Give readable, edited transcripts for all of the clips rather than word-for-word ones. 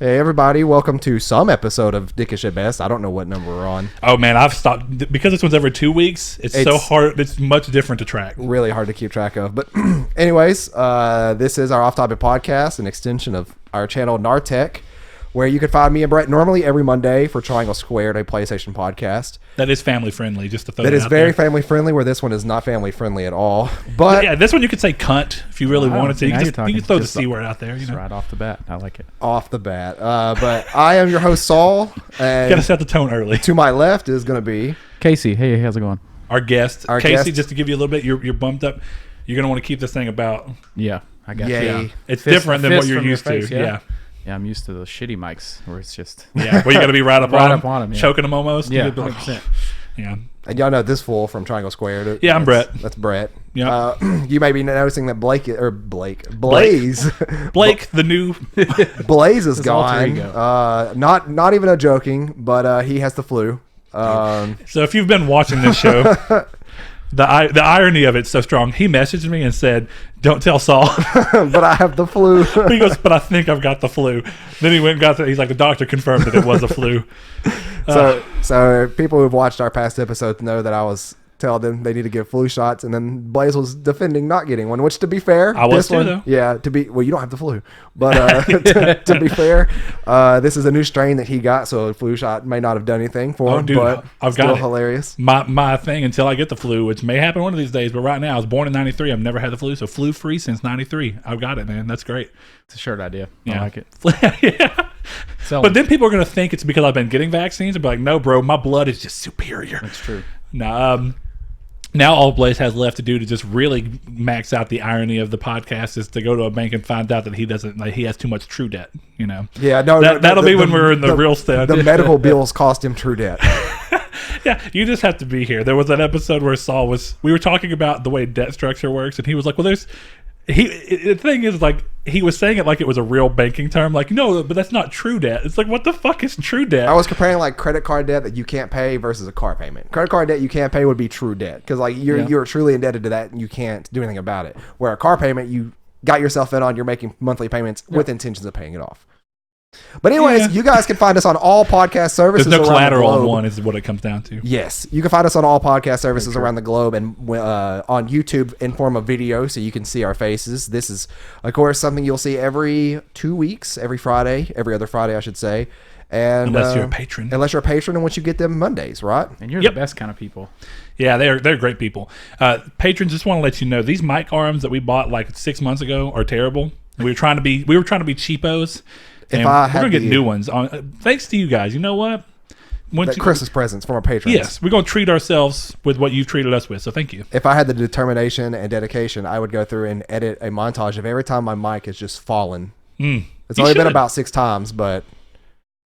Hey everybody, welcome to some episode of Dickish at Best. I don't know what number we're on. Oh man, I've stopped because this one's every 2 weeks. It's so hard. It's much different to track. Really hard to keep track of. But anyways, this is our off-topic podcast, an extension of our channel Nartech, where you can find me and Brett normally every Monday for Triangle Squared, a PlayStation podcast. That is family friendly, just to throw that it is out very there. family friendly, where this one is not family friendly at all. But yeah, this one you could say cunt if you really wanted to. You Now can throw the C word out there. You know? Right off the bat. I like it. Off the bat. But I am your host, Saul. And Got to set the tone early. to my left is going to be Casey, hey, how's it going? Our guest, Our Casey, guest. just to give you a little bit, you're bumped up. You're going to want to keep this thing about. Yeah, I got Yay. you. Yeah. It's Fist- different than fist what you're from your used face, to. yeah. Yeah. Yeah, I'm used to the shitty mics where it's just... Yeah. Well, you got to be right up Right on up on 'em, yeah. choking them almost. Yeah, You'd be like, 100%. yeah. and y'all know this fool from Triangle Squared. Yeah, I'm Brett. That's Brett. Yeah. You may be noticing that Blaze, Blake, the new. Blaze is His alter gone. ego. Not even a joking, but he has the flu. So if you've been watching this show, the irony of it's so strong. He messaged me and said, "Don't tell Saul." But I have the flu. He goes, "But I think I've got the flu." Then he went and got the. He's like, "The doctor confirmed that it was a flu." So people who've watched our past episodes know that I was telling them they need to get flu shots, and then Blaze was defending not getting one. Which, to be fair, I was this too, one, though. yeah. You don't have the flu, but to be fair, this is a new strain that he got, so a flu shot may not have done anything for him. dude, but I've still got it. hilarious. My thing until I get the flu, which may happen one of these days, but right now I was born in '93. I've never had the flu, so flu free since '93. I've got it, man. That's great. It's a shirt idea. Yeah. I like it. Yeah. Sell But it. then people are gonna think it's because I've been getting vaccines and be like, "No, bro, my blood is just superior." That's true. Now all Blaze has left to do to just really max out the irony of the podcast is to go to a bank and find out that he has too much true debt. You know. Yeah, no, That'll be when we're in the real state. The medical bills cost him true debt. Yeah, you just have to be here. There was an episode where we were talking about the way debt structure works, and he was like, "Well, the thing is, like, he was saying it like it was a real banking term, like, no, but that's not true debt." It's like, what the fuck is true debt? I was comparing like credit card debt that you can't pay versus a car payment. Credit card debt you can't pay would be true debt because like you're truly indebted to that and you can't do anything about it. Where a car payment you got yourself in on, you're making monthly payments with intentions of paying it off. But anyways, you guys can find us on all podcast services. There's no around collateral the globe. on one, is what it comes down to. Yes, you can find us on all podcast services around the globe and on YouTube in form of video, so you can see our faces. This is, of course, something you'll see every 2 weeks, every other Friday, I should say. And Unless you're a patron. Unless you're a patron, in which you get them Mondays, right? And you're Yep. the best kind of people. Yeah, they're great people. Patrons, just want to let you know these mic arms that we bought like 6 months ago are terrible. We were trying to be cheapos. And I we're had gonna get the- new ones. Thanks to you guys. You know what? Christmas presents from our patrons. Yes, we're gonna treat ourselves with what you've treated us with. So thank you. If I had the determination and dedication, I would go through and edit a montage of every time my mic has just fallen. It's only been about 6 times, but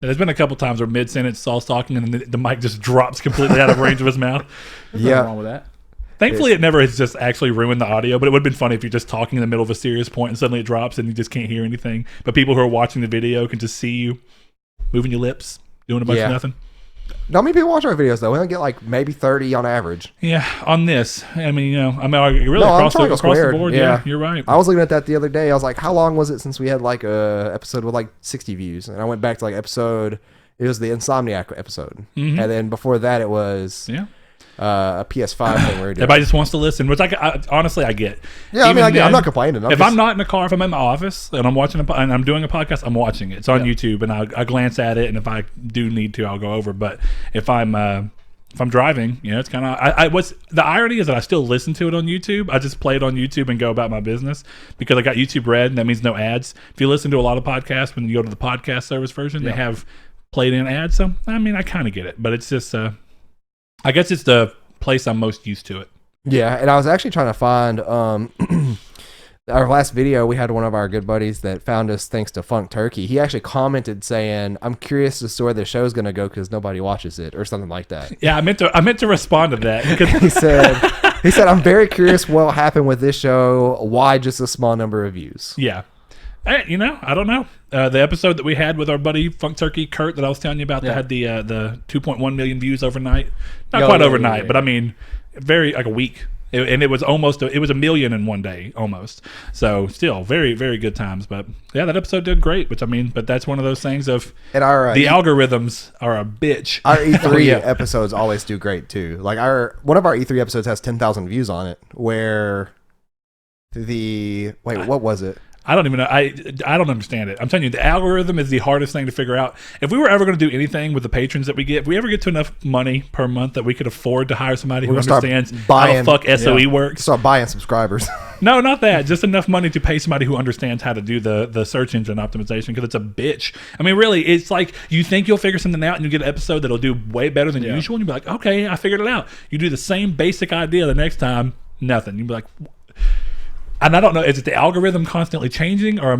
There's been a couple times where mid-sentence Saul's talking and the mic just drops completely out of range of his mouth. There's Yeah. nothing wrong with that. Thankfully, it never has just actually ruined the audio, but it would have been funny if you're just talking in the middle of a serious point and suddenly it drops and you just can't hear anything. But people who are watching the video can just see you moving your lips, doing a bunch of nothing. not many people watch our videos though. We only get like maybe 30 on average. Yeah, on this, I mean, really No, I'm across the squared. board. Yeah, you're right. I was looking at that the other day. I was like, how long was it since we had like a episode with like 60 views? And I went back to like episode. It was the Insomniac episode, and then before that it was a PS5 thing. We were doing. Everybody just wants to listen, which I honestly I get. Yeah, I mean, Even I'm not complaining. If I'm not in the car, if I'm in my office and I'm watching and I'm doing a podcast, I'm watching it. It's on YouTube, and I glance at it, and if I do need to, I'll go over. But if I'm driving, it's kind of what's the irony is that I still listen to it on YouTube. I just play it on YouTube and go about my business because I got YouTube Red, and that means no ads. If you listen to a lot of podcasts, when you go to the podcast service version, they have played in ads. So I mean, I kind of get it, but it's just I guess it's the place I'm most used to it. Yeah, and I was actually trying to find our last video. We had one of our good buddies that found us thanks to Funk Turkey. He actually commented saying, "I'm curious as to where the show's going to go because nobody watches it," or something like that. Yeah, I meant to respond to that because He said, "I'm very curious what will happen with this show. Why just a small number of views?" yeah. I don't know. The episode that we had with our buddy Funk Turkey Kurt that I was telling you about that had the 2.1 million views overnight. Not quite overnight, but I mean, very like a week. And it was almost it was 1 million in one day almost. So still very, very good times. But yeah, that episode did great. Which I mean, but that's one of those things of And our the algorithms are a bitch. Our E3 episodes always do great too. Like one of our E3 episodes has 10,000 views on it. Where what was it? I don't even know. I don't understand it. I'm telling you, the algorithm is the hardest thing to figure out. If we were ever going to do anything with the patrons that we get, if we ever get to enough money per month that we could afford to hire somebody who understands how the fuck SOE works. Start buying subscribers. No, not that. Just enough money to pay somebody who understands how to do the search engine optimization, because it's a bitch. I mean, really, it's like you think you'll figure something out and you get an episode that'll do way better than usual, and you'll be like, okay, I figured it out. You do the same basic idea the next time, nothing. You'll be like... And I don't know, is it the algorithm constantly changing, or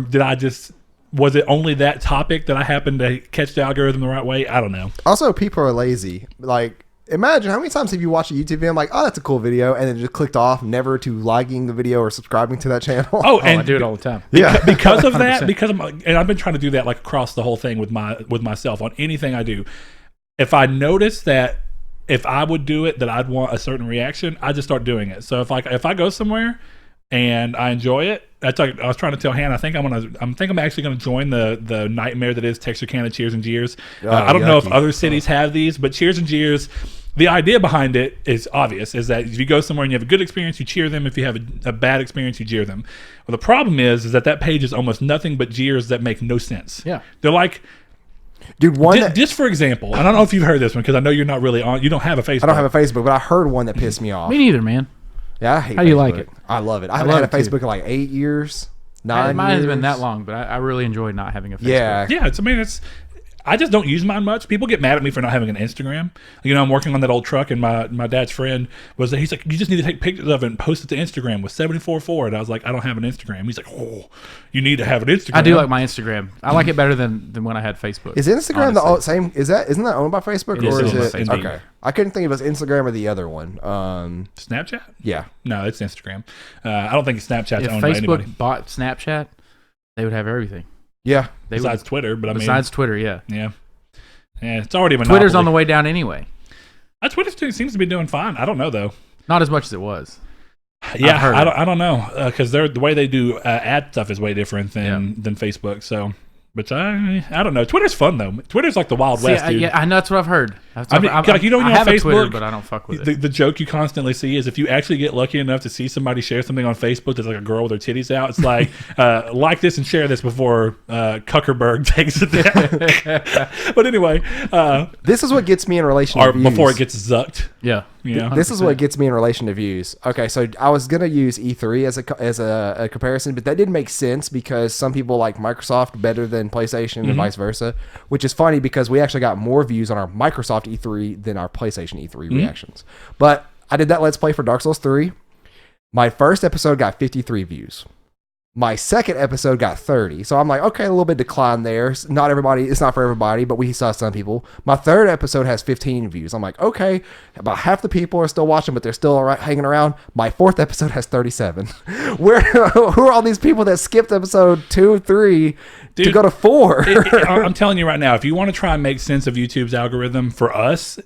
was it only that topic that I happened to catch the algorithm the right way? I don't know. Also, people are lazy. Like, imagine how many times have you watched a YouTube video, I'm like, oh, that's a cool video, and then just clicked off, never to liking the video or subscribing to that channel. Oh, and I do it all the time. Yeah. Because of that, and I've been trying to do that like across the whole thing with myself on anything I do. If I notice that if I would do it, that I'd want a certain reaction, I just start doing it. So if I go somewhere and I enjoy it, that's like I was trying to tell Hannah. I think I'm actually going to join the nightmare that is Texarkana Cheers and Jeers. I don't know if other cities have these, but Cheers and Jeers, the idea behind it is obvious: is that if you go somewhere and you have a good experience, you cheer them. If you have a bad experience, you jeer them. Well, the problem is that page is almost nothing but jeers that make no sense. Yeah, they're like. Dude, just for example, and I don't know if you've heard this one because I know you're not really on. You don't have a Facebook. I don't have a Facebook, but I heard one that pissed me off. Me neither, man. Yeah, I hate How do you Facebook. like it? I love it. I haven't had a Facebook in like 8 years, 9 years. Mine has been that long, but I really enjoy not having a Facebook. Yeah. I just don't use mine much. People get mad at me for not having an Instagram. You know, I'm working on that old truck, and my dad's friend he's like, you just need to take pictures of it and post it to Instagram with 74.4. And I was like, I don't have an Instagram. He's like, oh, you need to have an Instagram. I do like my Instagram. I like it better than when I had Facebook. Is Instagram the same? Isn't that owned by Facebook, or is it? Indeed. Okay, I couldn't think if it was Instagram or the other one. Snapchat? Yeah, no, it's Instagram. I don't think Snapchat's if owned by anybody. Facebook bought Snapchat, they would have everything. Yeah, Besides Twitter, but besides Twitter, yeah. Yeah, it's already a monopoly. Twitter's on the way down anyway. Twitter seems to be doing fine. I don't know though. Not as much as it was. Yeah, I don't know because the way they do ad stuff is way different than Facebook. So, but I don't know. Twitter's fun though. Twitter's like the Wild West, dude. Yeah, I know, that's what I've heard. Like you know, on Facebook, Twitter, but I don't fuck with it. The joke you constantly see is if you actually get lucky enough to see somebody share something on Facebook that's like a girl with her titties out, it's like like this and share this before Kuckerberg takes it down. But anyway, this is what gets me in relation to views. Before it gets zucked. Yeah. Yeah. This is what gets me in relation to views. Okay, so I was gonna use E3 as a comparison, but that didn't make sense because some people like Microsoft better than PlayStation and vice versa, which is funny because we actually got more views on our Microsoft E3 than our PlayStation E3 reactions. But I did that Let's Play for Dark Souls 3. My first episode got 53 views. My second episode got 30. So I'm like, okay, a little bit decline there. It's not for everybody, but we saw some people. My third episode has 15 views. I'm like, okay, about half the people are still watching, but they're still hanging around. My fourth episode has 37. Who are all these people that skipped episode 2, 3 to go to 4? I'm telling you right now, if you want to try and make sense of YouTube's algorithm for us,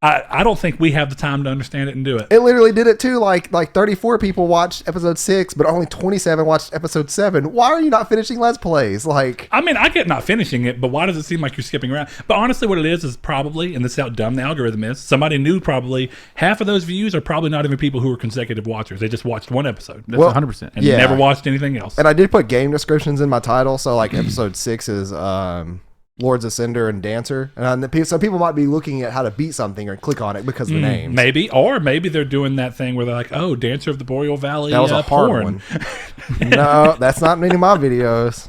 I don't think we have the time to understand it and do it. It literally did it too. Like 34 people watched episode 6, but only 27 watched episode 7. Why are you not finishing Let's Plays? Like, I mean, I get not finishing it, but why does it seem like you're skipping around? But honestly, what it is probably, and this is how dumb the algorithm is, somebody knew probably half of those views are probably not even people who are consecutive watchers. They just watched one episode. That's 100%. And never watched anything else. And I did put game descriptions in my title. So like episode 6 is Lords of Cinder and Dancer, and some people might be looking at how to beat something or click on it because of the names. Maybe they're doing that thing where they're like, "Oh, Dancer of the Boreal Valley." That was a hard one. No, that's not in any of my videos.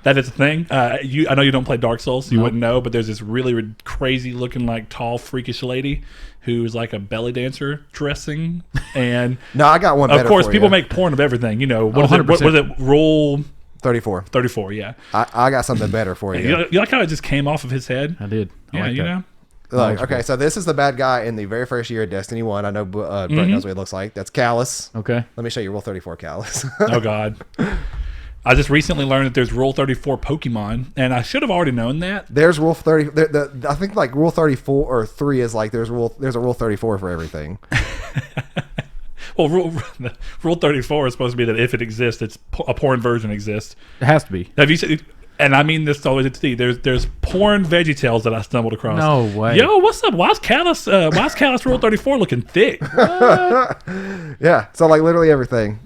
That is a thing. I know you don't play Dark Souls, so you wouldn't know, but there's this really crazy looking, like tall, freakish lady who's like a belly dancer dressing, and no, I got one. Better of course, for people you. make porn of everything. You know, what was it? Rule 34. 34, yeah. I got something better for you. You like how it just came off of his head? I did. Yeah, you know? Look, okay, so this is the bad guy in the very first year of Destiny 1. I know Brett knows what he looks like. That's Callus. Okay. Let me show you Rule 34 Callus. Oh, God. I just recently learned that there's Rule 34 Pokemon, and I should have already known that. There's Rule 30. I think like Rule 34 or 3 is like there's a Rule 34 for everything. Well, rule 34 is supposed to be that if it exists, a porn version exists. It has to be. Have you seen? And I mean this always to see. There's porn VeggieTales that I stumbled across. No way. Yo, what's up? Why's Callus Rule 34 looking thick? Yeah. So like literally everything.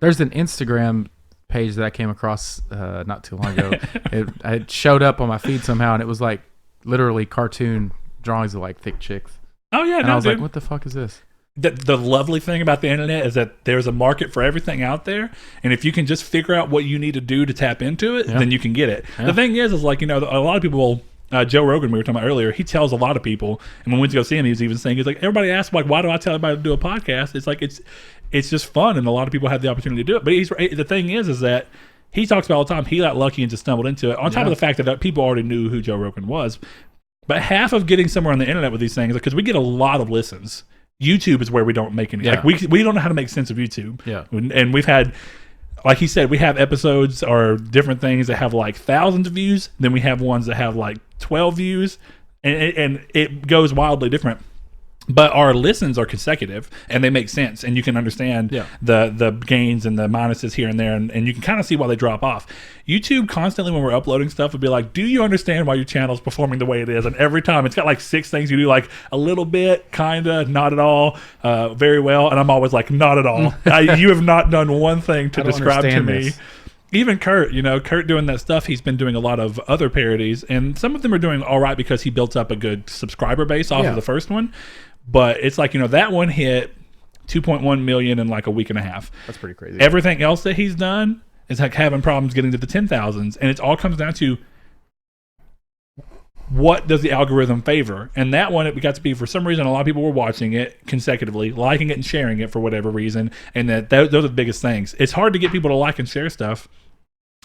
There's an Instagram page that I came across not too long ago. It showed up on my feed somehow, and it was like literally cartoon drawings of like thick chicks. Oh yeah, and I was like, what the fuck is this? The lovely thing about the internet is that there's a market for everything out there, and if you can just figure out what you need to do to tap into it, then you can get it. The thing is like, a lot of people, Joe Rogan we were talking about earlier, he tells a lot of people, and when we went to go see him, he was even saying, he's like, everybody asks like, why do I tell everybody to do a podcast? It's like it's just fun, and a lot of people have the opportunity to do it. But the thing is that he talks about all the time, he got lucky and just stumbled into it, on top of the fact that people already knew who Joe Rogan was. But half of getting somewhere on the internet with these things, because we get a lot of listens. YouTube is where we don't make any. Like we don't know how to make sense of YouTube. Yeah, and we've had, like he said, we have episodes or different things that have like thousands of views. Then we have ones that have like 12 views, and it goes wildly different. But our listens are consecutive, and they make sense, and you can understand the gains and the minuses here and there, and you can kind of see why they drop off. YouTube constantly, when we're uploading stuff, would be like, do you understand why your channel is performing the way it is? And every time, it's got like 6 things you do, like a little bit, kind of, not at all, very well, and I'm always like, not at all. You have not done one thing to describe to me. This. Even Kurt, Kurt doing that stuff, he's been doing a lot of other parodies, and some of them are doing all right because he built up a good subscriber base off of the first one. But it's like, that one hit 2.1 million in like a week and a half. That's pretty crazy. Everything else that he's done is like having problems getting to the 10,000s. And it all comes down to what does the algorithm favor? And that one, it got to be, for some reason, a lot of people were watching it consecutively, liking it and sharing it for whatever reason. And those are the biggest things. It's hard to get people to like and share stuff.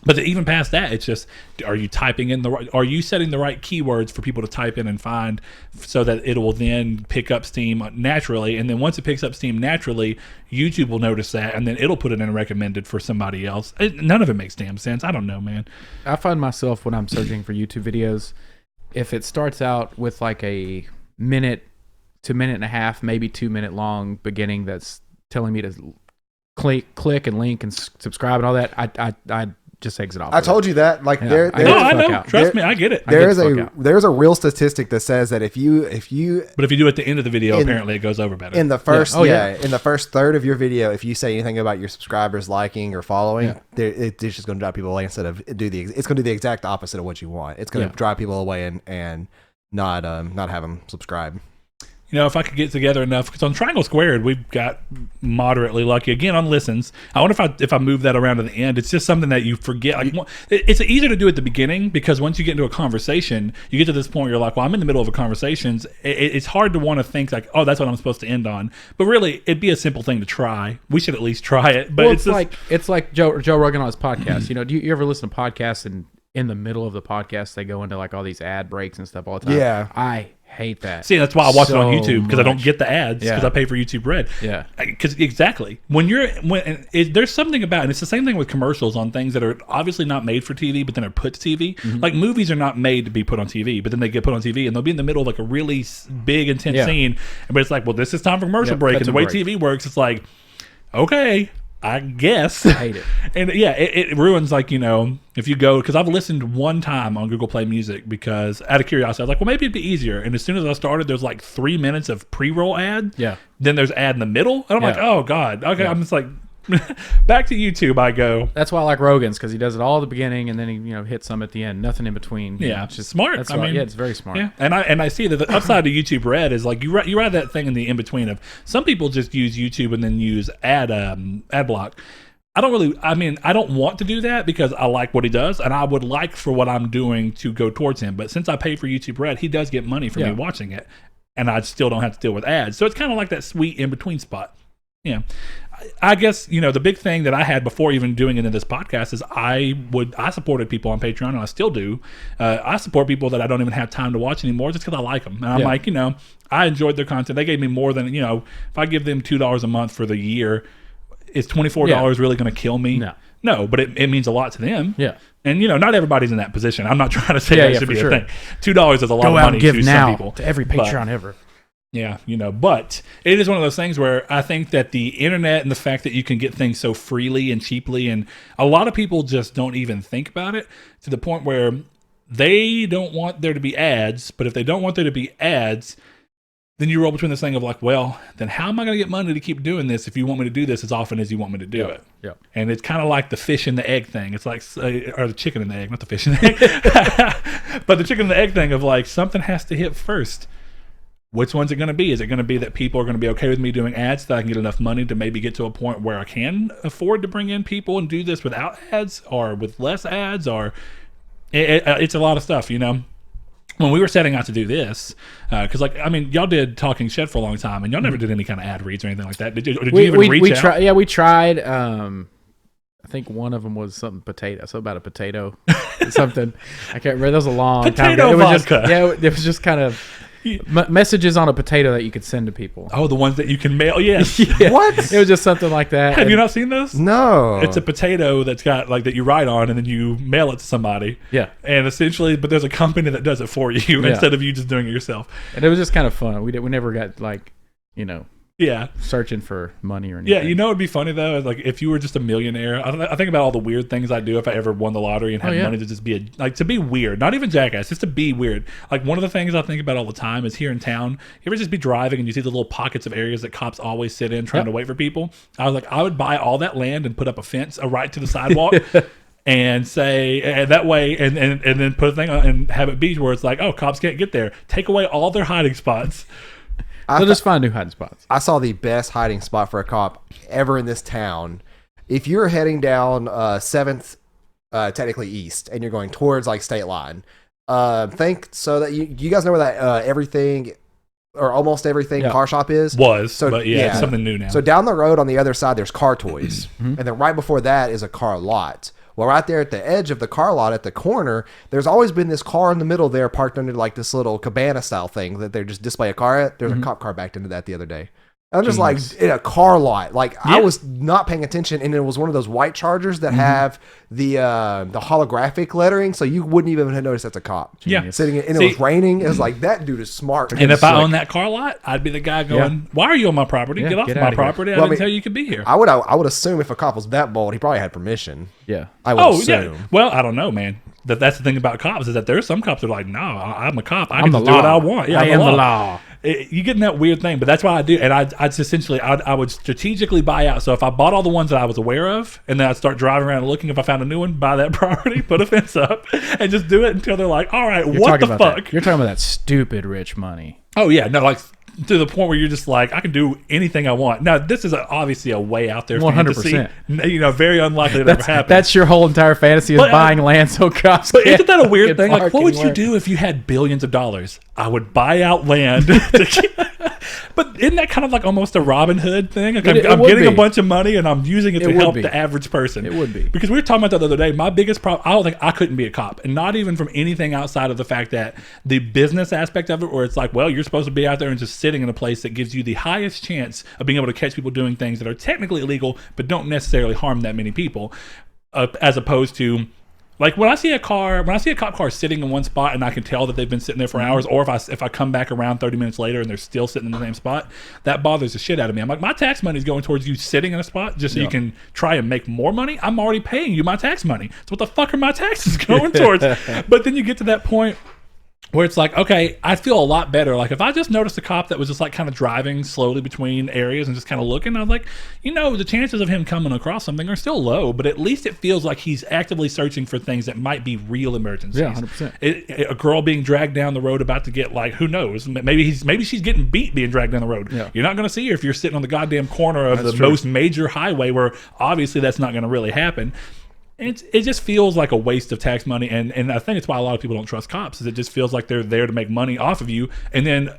But even past that, it's just, are you typing in are you setting the right keywords for people to type in and find so that it will then pick up steam naturally? And then once it picks up steam naturally, YouTube will notice that, and then it'll put it in recommended for somebody else. None of it makes damn sense. I don't know, man. I find myself, when I'm searching for YouTube videos, if it starts out with like a minute to minute and a half, maybe 2 minute long beginning that's telling me to click and link and subscribe and all that, I just exit off. I told you that. Like I know. Trust me, I get it. There's a real statistic that says that if you but if you do it at the end of the video, apparently it goes over better. In the first in the first third of your video, if you say anything about your subscribers liking or following, it's just going to drive people away instead of it's going to do the exact opposite of what you want. It's going to drive people away and not have them subscribe. If I could get together enough, because on Triangle Squared, we've got moderately lucky. Again, on listens, I wonder if I move that around to the end. It's just something that you forget. Like, it's easier to do at the beginning, because once you get into a conversation, you get to this point where you're like, well, I'm in the middle of a conversation. It's hard to want to think like, oh, that's what I'm supposed to end on. But really, it'd be a simple thing to try. We should at least try it. But it's like Joe Rogan on his podcast. Do you ever listen to podcasts and in the middle of the podcast they go into like all these ad breaks and stuff all the time? Yeah, I hate that. See, that's why I watch it on YouTube, because I don't get the ads, because I pay for YouTube Red. Yeah, because exactly there's something about, and it's the same thing with commercials on things that are obviously not made for TV, but then are put to TV. Mm-hmm. Like movies are not made to be put on TV, but then they get put on TV, and they'll be in the middle of like a really big intense scene, but it's like, well, this is time for commercial break, and the way TV works, it's like, okay, I guess. I hate it. And it ruins, like, if you go, because I've listened one time on Google Play Music because out of curiosity, I was like, well, maybe it'd be easier. And as soon as I started, there's like 3 minutes of pre-roll ad. Yeah. Then there's ad in the middle. And I'm like, oh God. Okay. Yeah. I'm just like, back to YouTube I go. That's why I like Rogan's, because he does it all at the beginning and then he hits some at the end. Nothing in between. Yeah, it's just smart. It's very smart. Yeah, and I see that the upside to YouTube Red is like you write that thing in the in between of some people just use YouTube and then use ad block. I don't want to do that because I like what he does, and I would like for what I'm doing to go towards him. But since I pay for YouTube Red, he does get money for me watching it, and I still don't have to deal with ads. So it's kind of like that sweet in between spot. Yeah. I guess, the big thing that I had before even doing into this podcast is I supported people on Patreon, and I still do. I support people that I don't even have time to watch anymore just because I like them. And I'm like, I enjoyed their content. They gave me more than, if I give them $2 a month for the year, is $24 really going to kill me? No, but it means a lot to them. Yeah. And, not everybody's in that position. I'm not trying to say that should be a thing. $2 is a lot of money to some people. To every Patreon ever. Yeah, but it is one of those things where I think that the internet and the fact that you can get things so freely and cheaply, and a lot of people just don't even think about it to the point where they don't want there to be ads, but if they don't want there to be ads, then you roll between this thing of like, well, then how am I going to get money to keep doing this if you want me to do this as often as you want me to do it? Yeah. And it's kind of like the fish and the egg thing. It's like, or the chicken and the egg, not the fish and the egg. But the chicken and the egg thing of like, something has to hit first. Which one's it going to be? Is it going to be that people are going to be okay with me doing ads so that I can get enough money to maybe get to a point where I can afford to bring in people and do this without ads or with less ads? Or it's a lot of stuff, When we were setting out to do this, because y'all did Talking Shed for a long time, and y'all never did any kind of ad reads or anything like that. Did you even reach out? We tried. I think one of them was something about a potato, something. I can't remember. That was a long time ago. It was just kind of messages on a potato that you could send to people. Oh, the ones that you can mail. Yes. Yeah. What? It was just something like that. Have you not seen those? No. It's a potato that's got like that you write on, and then you mail it to somebody. Yeah. And essentially, but there's a company that does it for you instead of you just doing it yourself. And it was just kind of fun. We never got Yeah. searching for money or anything. Yeah, it'd be funny though, like if you were just a millionaire. I think about all the weird things I'd do if I ever won the lottery and had money to just be to be weird, not even jackass, just to be weird. Like one of the things I think about all the time is here in town, you ever just be driving and you see the little pockets of areas that cops always sit in trying to wait for people. I was like, I would buy all that land and put up a fence, right to the sidewalk. And say that way, and then put a thing on and have it be where it's like, oh, cops can't get there. Take away all their hiding spots. They'll just find new hiding spots. I saw the best hiding spot for a cop ever in this town. If you're heading down 7th, technically east, and you're going towards like state line, think so that you guys know where that everything or almost everything car shop is? But it's something new now. So down the road on the other side, there's car toys. And then right before that is a car lot. Well, right there at the edge of the car lot at the corner, there's always been this car in the middle there parked under like this little cabana style thing that they just display a car at. There's a cop car backed into that the other day. I'm just like in a car lot. Like I was not paying attention, and it was one of those white Chargers that have the holographic lettering, so you wouldn't even have noticed that's a cop. Yeah, sitting in, and it was raining. It was like that dude is smart. And if I owned that car lot, I'd be the guy going, "Why are you on my property? Get off my property! I didn't tell you could be here." I would assume if a cop was that bold, he probably had permission. Yeah, I would assume. Yeah. Well, I don't know, man. That's the thing about cops is that there's some cops that are like, "No, I'm a cop. I can just do what I want. Yeah, I am the law." You get in that weird thing, but that's what I do. And I would strategically buy out. So if I bought all the ones that I was aware of, and then I'd start driving around and looking if I found a new one, buy that property, put a fence up, and just do it until they're like, all right, what the fuck? You're talking about that stupid rich money. Oh, yeah. No, like to the point where you're just like, I can do anything I want. Now, this is obviously a way out there 100%. fantasy. Very unlikely to ever happen. That's your whole entire fantasy is buying land so cops. But isn't that a weird thing? Like, what would you do if you had billions of dollars? I would buy out land. But isn't that kind of like almost a Robin Hood thing? Like I'm getting a bunch of money and I'm using it to help the average person. It would be. Because we were talking about that the other day. My biggest problem, I don't think I couldn't be a cop. And not even from anything outside of the fact that the business aspect of it, where it's like, well, you're supposed to be out there and just sitting in a place that gives you the highest chance of being able to catch people doing things that are technically illegal, but don't necessarily harm that many people, as opposed to, like when I see a cop car sitting in one spot and I can tell that they've been sitting there for hours, or if I come back around 30 minutes later and they're still sitting in the same spot, that bothers the shit out of me. I'm like, my tax money is going towards you sitting in a spot just so you can try and make more money. I'm already paying you my tax money. So what the fuck are my taxes going towards? But then you get to that point where it's like, okay, I feel a lot better. Like if I just noticed a cop that was just like kind of driving slowly between areas and just kind of looking, I was like, the chances of him coming across something are still low, but at least it feels like he's actively searching for things that might be real emergencies. Yeah, 100%. A girl being dragged down the road about to get, like, who knows? Maybe she's getting beat being dragged down the road. Yeah. You're not going to see her if you're sitting on the goddamn corner of the most major highway where obviously that's not going to really happen. It just feels like a waste of tax money, and I think it's why a lot of people don't trust cops, is it just feels like they're there to make money off of you, and then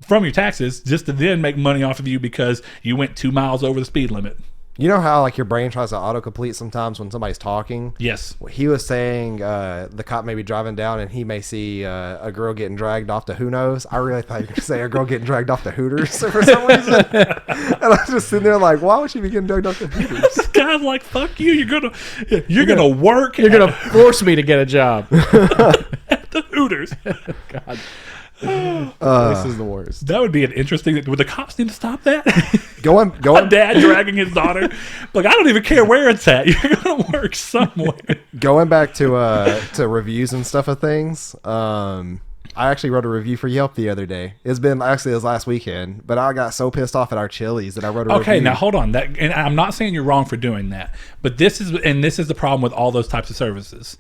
from your taxes, just to then make money off of you because you went 2 miles over the speed limit. You know how like your brain tries to autocomplete sometimes when somebody's talking? Yes. He was saying the cop may be driving down and he may see a girl getting dragged off to who knows. I really thought you were going to say a girl getting dragged off to Hooters for some reason. And I was just sitting there like, why would she be getting dragged off to Hooters? This guy's like, fuck you. You're gonna work. You're gonna force me to get a job at the Hooters. God. This is the worst. That would be an interesting. Would the cops need to stop that? Going. A dad dragging his daughter. Like, I don't even care where it's at. You're gonna work somewhere. Going back to reviews and stuff of things. I actually wrote a review for Yelp the other day. It was last weekend, but I got so pissed off at our Chili's that I wrote a review. Okay, now hold on. And I'm not saying you're wrong for doing that, but this is the problem with all those types of services.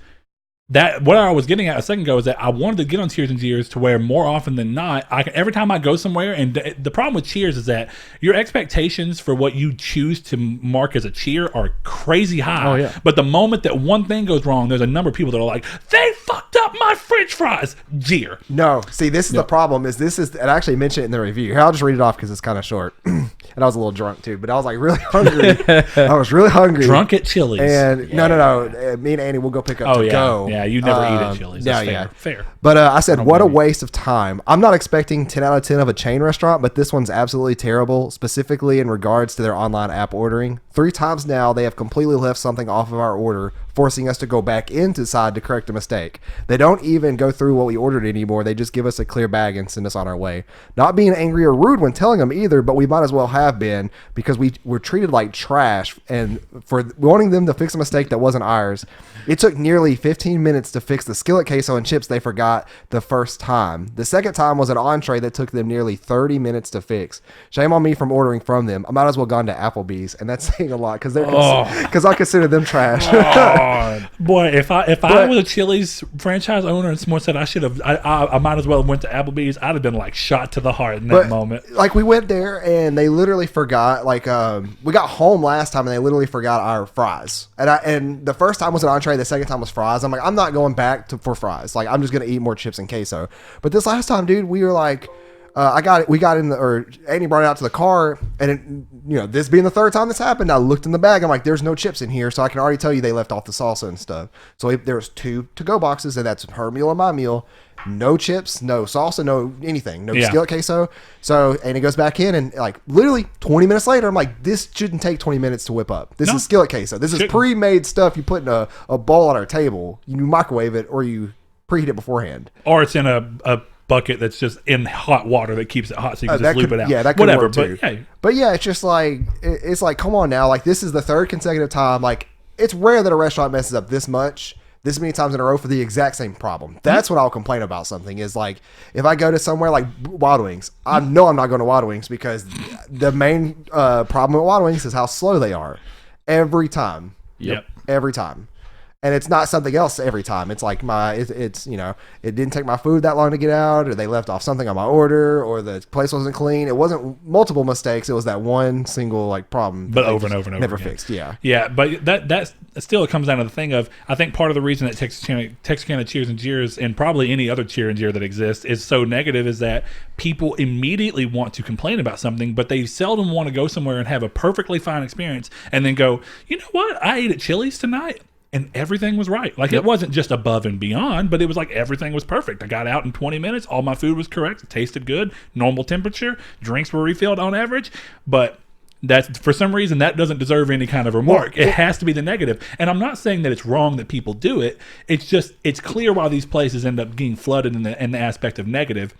That what I was getting at a second ago is that I wanted to get on Cheers and Jeers to where more often than not, every time I go somewhere, and the problem with Cheers is that your expectations for what you choose to mark as a cheer are crazy high. Oh, yeah. But the moment that one thing goes wrong, there's a number of people that are like, they fucked up my French fries. Jeer. No, see, this is the problem. And I actually mentioned it in the review. Here, I'll just read it off because it's kind of short. And I was a little drunk too, but I was like really hungry. I was really hungry. Drunk at Chili's. And no. Me and Annie will go pick up to go. Yeah, you never eat at Chili's. That's fair. But I said, what a waste of time. I'm not expecting 10 out of 10 of a chain restaurant, but this one's absolutely terrible, specifically in regards to their online app ordering. 3 times now, they have completely left something off of our order, forcing us to go back inside to correct a mistake. They don't even go through what we ordered anymore. They just give us a clear bag and send us on our way. Not being angry or rude when telling them either, but we might as well have been because we were treated like trash, and for wanting them to fix a mistake that wasn't ours. It took nearly 15 minutes to fix the skillet queso and chips they forgot the first time. The second time was an entree that took them nearly 30 minutes to fix. Shame on me from ordering from them. I might as well gone to Applebee's, and that's saying a lot because I consider them trash. Boy, if I was a Chili's franchise owner and someone said I might as well have went to Applebee's, I'd have been like shot to the heart in that moment. Like, we went there and they literally forgot. Like, we got home last time and they literally forgot our fries. And the first time was an entree, the second time was fries. I'm like, I'm not going back for fries. Like, I'm just gonna eat more chips and queso. But this last time, dude, we were like, we got in Andy brought it out to the car, and this being the third time this happened, I looked in the bag. I'm like, there's no chips in here, so I can already tell you they left off the salsa and stuff. So there was 2 to-go boxes, and that's her meal and my meal. No chips, no salsa, no anything, no skillet queso. So Andy goes back in, and like literally 20 minutes later, I'm like, this shouldn't take 20 minutes to whip up. This is skillet queso. This is pre-made stuff you put in a bowl on our table. You microwave it or you preheat it beforehand. Or it's in a bucket that's just in hot water that keeps it hot, so you can just loop it out. Yeah, that could work too. But yeah, it's just like it's like, come on now, like this is the 3rd consecutive time. Like, it's rare that a restaurant messes up this many times in a row for the exact same problem. That's what I'll complain about. Something is like, if I go to somewhere like Wild Wings, I know I'm not going to Wild Wings because the main problem with Wild Wings is how slow they are every time. Every time. And it's not something else every time. It's like it didn't take my food that long to get out, or they left off something on my order, or the place wasn't clean. It wasn't multiple mistakes. It was that one single like problem. But over and over never again. Fixed. Yeah. Yeah, but that still comes down to the thing of, I think part of the reason that Texarkana Cheers and Jeers, and probably any other cheer and jeer that exists, is so negative is that people immediately want to complain about something, but they seldom want to go somewhere and have a perfectly fine experience and then go, you know what? I ate at Chili's tonight, and everything was right. Like, it wasn't just above and beyond, but it was like everything was perfect. I got out in 20 minutes. All my food was correct. It tasted good. Normal temperature. Drinks were refilled on average. But that's, for some reason, that doesn't deserve any kind of remark. It has to be the negative. And I'm not saying that it's wrong that people do it. It's just, it's clear why these places end up getting flooded in the aspect of negative.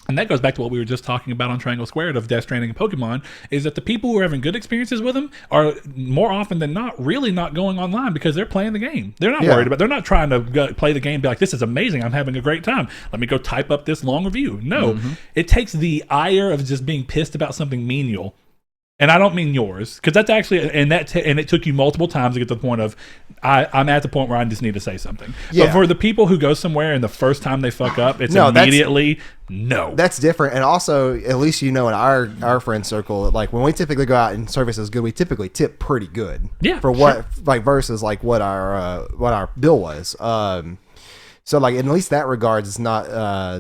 And that goes back to what we were just talking about on Triangle Squared of Death Stranding and Pokemon, is that the people who are having good experiences with them are more often than not really not going online because they're playing the game. They're not worried about, they're not trying to go play the game and be like, this is amazing, I'm having a great time, let me go type up this long review. No, it takes the ire of just being pissed about something menial. And I don't mean yours, because that's actually, and it took you multiple times to get to the point of, I'm at the point where I just need to say something. Yeah. But for the people who go somewhere and the first time they fuck up, it's immediately no. That's different. And also, at least in our friend circle, like when we typically go out and service is good, we typically tip pretty good. Yeah. For what, like versus like what our bill was. So like at least that regards, it's not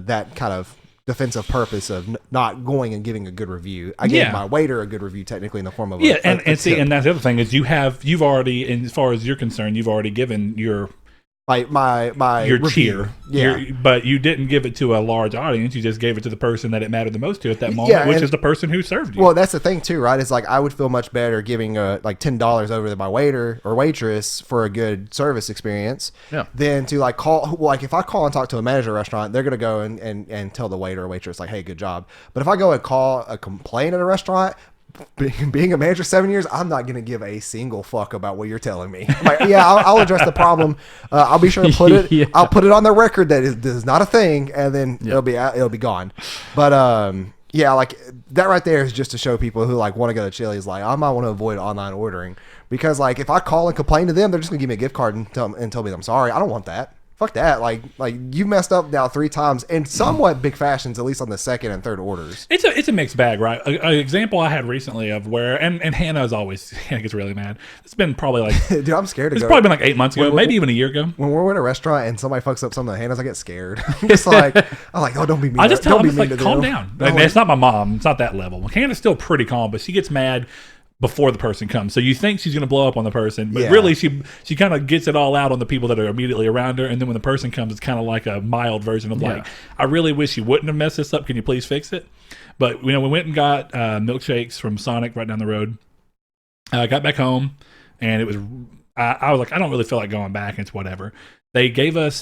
that kind of defensive purpose of not going and giving a good review. I gave my waiter a good review technically in the form of a and that's the other thing is you've already, as far as you're concerned, you've already given your my your review. cheer. Yeah. But you didn't give it to a large audience. You just gave it to the person that it mattered the most to at that moment, which is the person who served you. Well, that's the thing too, right? It's like I would feel much better giving like $10 over to my waiter or waitress for a good service experience than to like call. Like if I call and talk to a manager at a restaurant, they're gonna go and tell the waiter or waitress like, "Hey, good job." But if I go and call a complaint at a restaurant, being a manager 7 years, I'm not going to give a single fuck about what you're telling me. Like, yeah, I'll address the problem. I'll be sure to put it. I'll put it on the record that this is not a thing, and then it'll be gone. But yeah, like that right there is just to show people who like want to go to Chili's, like I might want to avoid online ordering because like if I call and complain to them, they're just going to give me a gift card and tell me I'm sorry. I don't want that. Fuck that. Like you messed up now 3 times in somewhat big fashions, at least on the second and third orders. It's a mixed bag, right? An example I had recently of where, and Hannah gets really mad. It's been probably like, dude, I'm scared to it's go. probably been like 8 months ago, maybe even a year ago. When we're in a restaurant and somebody fucks up some of the Hannah's, I get scared. I'm just like, oh, don't be mean. I just tell them, like, calm them. down. And it's not my mom. It's not that level. Hannah's still pretty calm, but she gets mad before the person comes. So you think she's going to blow up on the person, but really she kind of gets it all out on the people that are immediately around her. And then when the person comes, it's kind of like a mild version of like, I really wish you wouldn't have messed this up. Can you please fix it? But, we went and got milkshakes from Sonic right down the road. Got back home and it was, I was like, I don't really feel like going back. It's whatever. They gave us,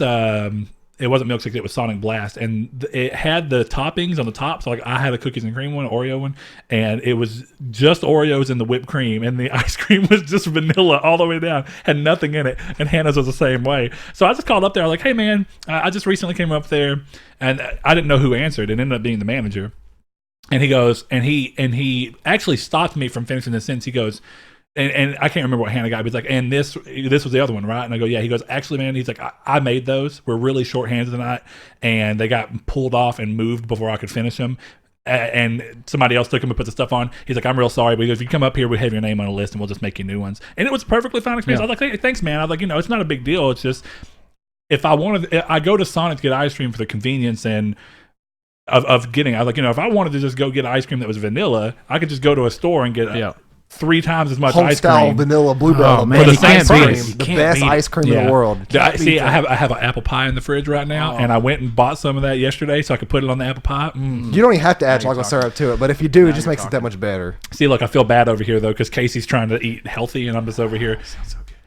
it wasn't milkshake, it was Sonic Blast, and it had the toppings on the top. So like I had a cookies and cream one, Oreo one, and it was just Oreos and the whipped cream, and the ice cream was just vanilla all the way down, had nothing in it. And Hannah's was the same way. So I just called up there, I was like, hey man, I just recently came up there, and I didn't know who answered. It ended up being the manager, and he goes, and he actually stopped me from finishing the sentence. He goes, and I can't remember what Hannah got, but he's like, and this was the other one, right? And I go, yeah. He goes, actually, man, he's like, I made those. We're really shorthanded tonight, and they got pulled off and moved before I could finish them. And somebody else took them and put the stuff on. He's like, I'm real sorry, but he goes, if you come up here, we have your name on a list, and we'll just make you new ones. And it was a perfectly fine experience. I was like, hey, thanks, man. I was like, it's not a big deal. It's just, if I go to Sonic to get ice cream for the convenience and of getting, I was like, if I wanted to just go get ice cream that was vanilla, I could just go to a store and get 3 times as much ice cream. Vanilla bluebell. Oh, man, the you can't same beat cream. it. The best ice cream in the world. See, I have an apple pie in the fridge right now, and I went and bought some of that yesterday so I could put it on the apple pie. You don't even have to add chocolate syrup to it, but if you do, it just makes it that much better. See, look, I feel bad over here though because Casey's trying to eat healthy, and I'm just over here.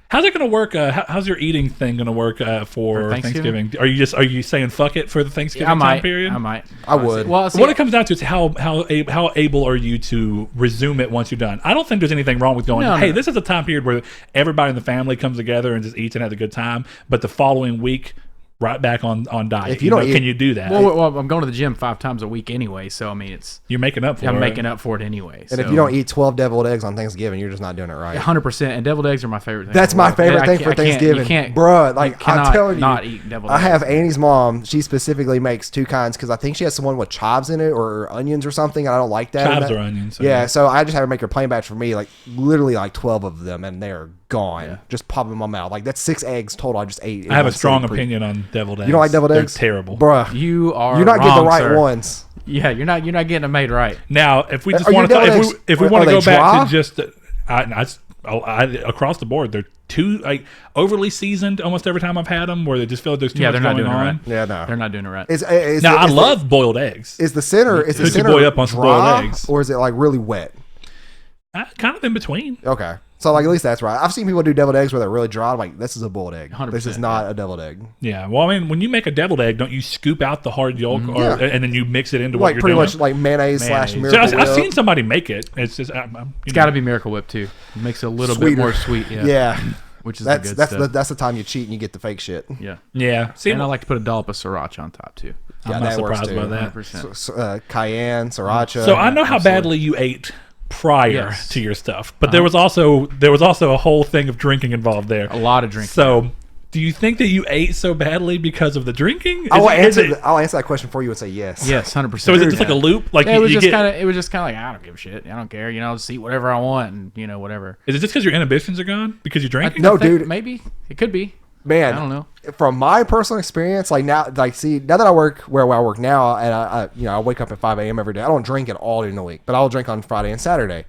How's it going to work? How's your eating thing going to work for Thanksgiving? Are you saying fuck it for the Thanksgiving time period? I might. I would. Well, what it comes down to is how able are you to resume it once you're done? I don't think there's anything wrong with going, this is a time period where everybody in the family comes together and just eats and has a good time. But the following week, right back on diet. If you don't can you do that? Well, I'm going to the gym 5 times a week anyway, so I mean, you're making up for it. I'm making up for it anyway. And if you don't eat 12 deviled eggs on Thanksgiving, you're just not doing it right. 100%. And deviled eggs are my favorite thing. That's my favorite thing for Thanksgiving. Bruh, like I'm telling you, not eat deviled eggs. I have Annie's mom. She specifically makes 2 kinds because I think she has one with chives in it or onions or something. And I don't like that. Chives or onions. So I just have her make her plain batch for me, like literally like 12 of them, and they're gone. Yeah. Just pop them in my mouth. Like that's 6 eggs total. I just ate. I have a strong opinion on deviled eggs. You don't like deviled eggs? They're terrible, bruh. You're not getting the right ones. Yeah, you're not getting them made right. Now, if we just want to, if we want to go back to just, across the board, they're too like overly seasoned almost every time I've had them, where they just feel like there's too much going on. Right. Yeah, no, they're not doing it right. I love boiled eggs. Is the center boy up on some boiled eggs, or is it like really wet? Kind of in between. Okay. So like at least that's right. I've seen people do deviled eggs where they're really dry. I'm like, this is a boiled egg. This is not a deviled egg. Yeah. Well, I mean, when you make a deviled egg, don't you scoop out the hard yolk and then you mix it into what you're pretty doing? much like mayonnaise. / Miracle Whip. I've seen somebody make it. It's just it's got to be Miracle Whip too. It makes it a little bit more sweet. Yeah. Which is that's the time you cheat and you get the fake shit. Yeah. Yeah. See, and I like to put a dollop of sriracha on top too. I'm not surprised by that. Cayenne, sriracha. So I know how badly you ate prior to your stuff, but there was also a whole thing of drinking involved there. A lot of drinking. So do you think that you ate so badly because of the drinking? I'll answer that question for you and say yes. Yes, 100%. So is it just like a loop? Like it was just kind of like, I don't give a shit. I don't care. I'll just eat whatever I want and whatever. Is it just because your inhibitions are gone because you're drinking? No, dude. Maybe it could be. Man, I don't know. From my personal experience, now that I work where I work now, and I wake up at 5 a.m. every day. I don't drink at all during the week, but I'll drink on Friday and Saturday.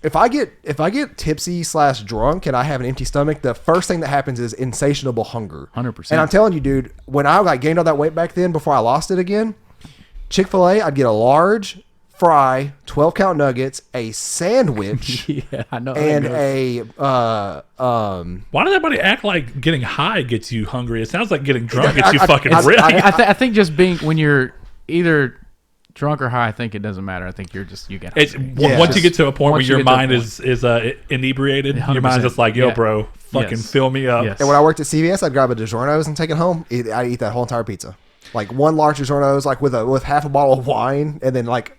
If I get tipsy / drunk and I have an empty stomach, the first thing that happens is insatiable hunger. 100%. And I'm telling you, dude, when I like gained all that weight back then before I lost it again, Chick-fil-A, I'd get a large fry, 12 count nuggets, a sandwich, Yeah, I know. and a Why does everybody act like getting high gets you hungry? It sounds like getting drunk gets you I- fucking I- ripped. I think just being when you're either drunk or high, I think it doesn't matter. I think you get It's hungry. Yeah. once you get to a point where Once you your get to a mind point. is inebriated, your 100%. mind's just like, yo, Yeah. bro, fucking Yes. fill me up. Yes. And when I worked at CVS, I'd grab a DiGiorno's and take it home. I'd eat that whole entire pizza. Like one large DiGiorno's, like with half a bottle of wine and then like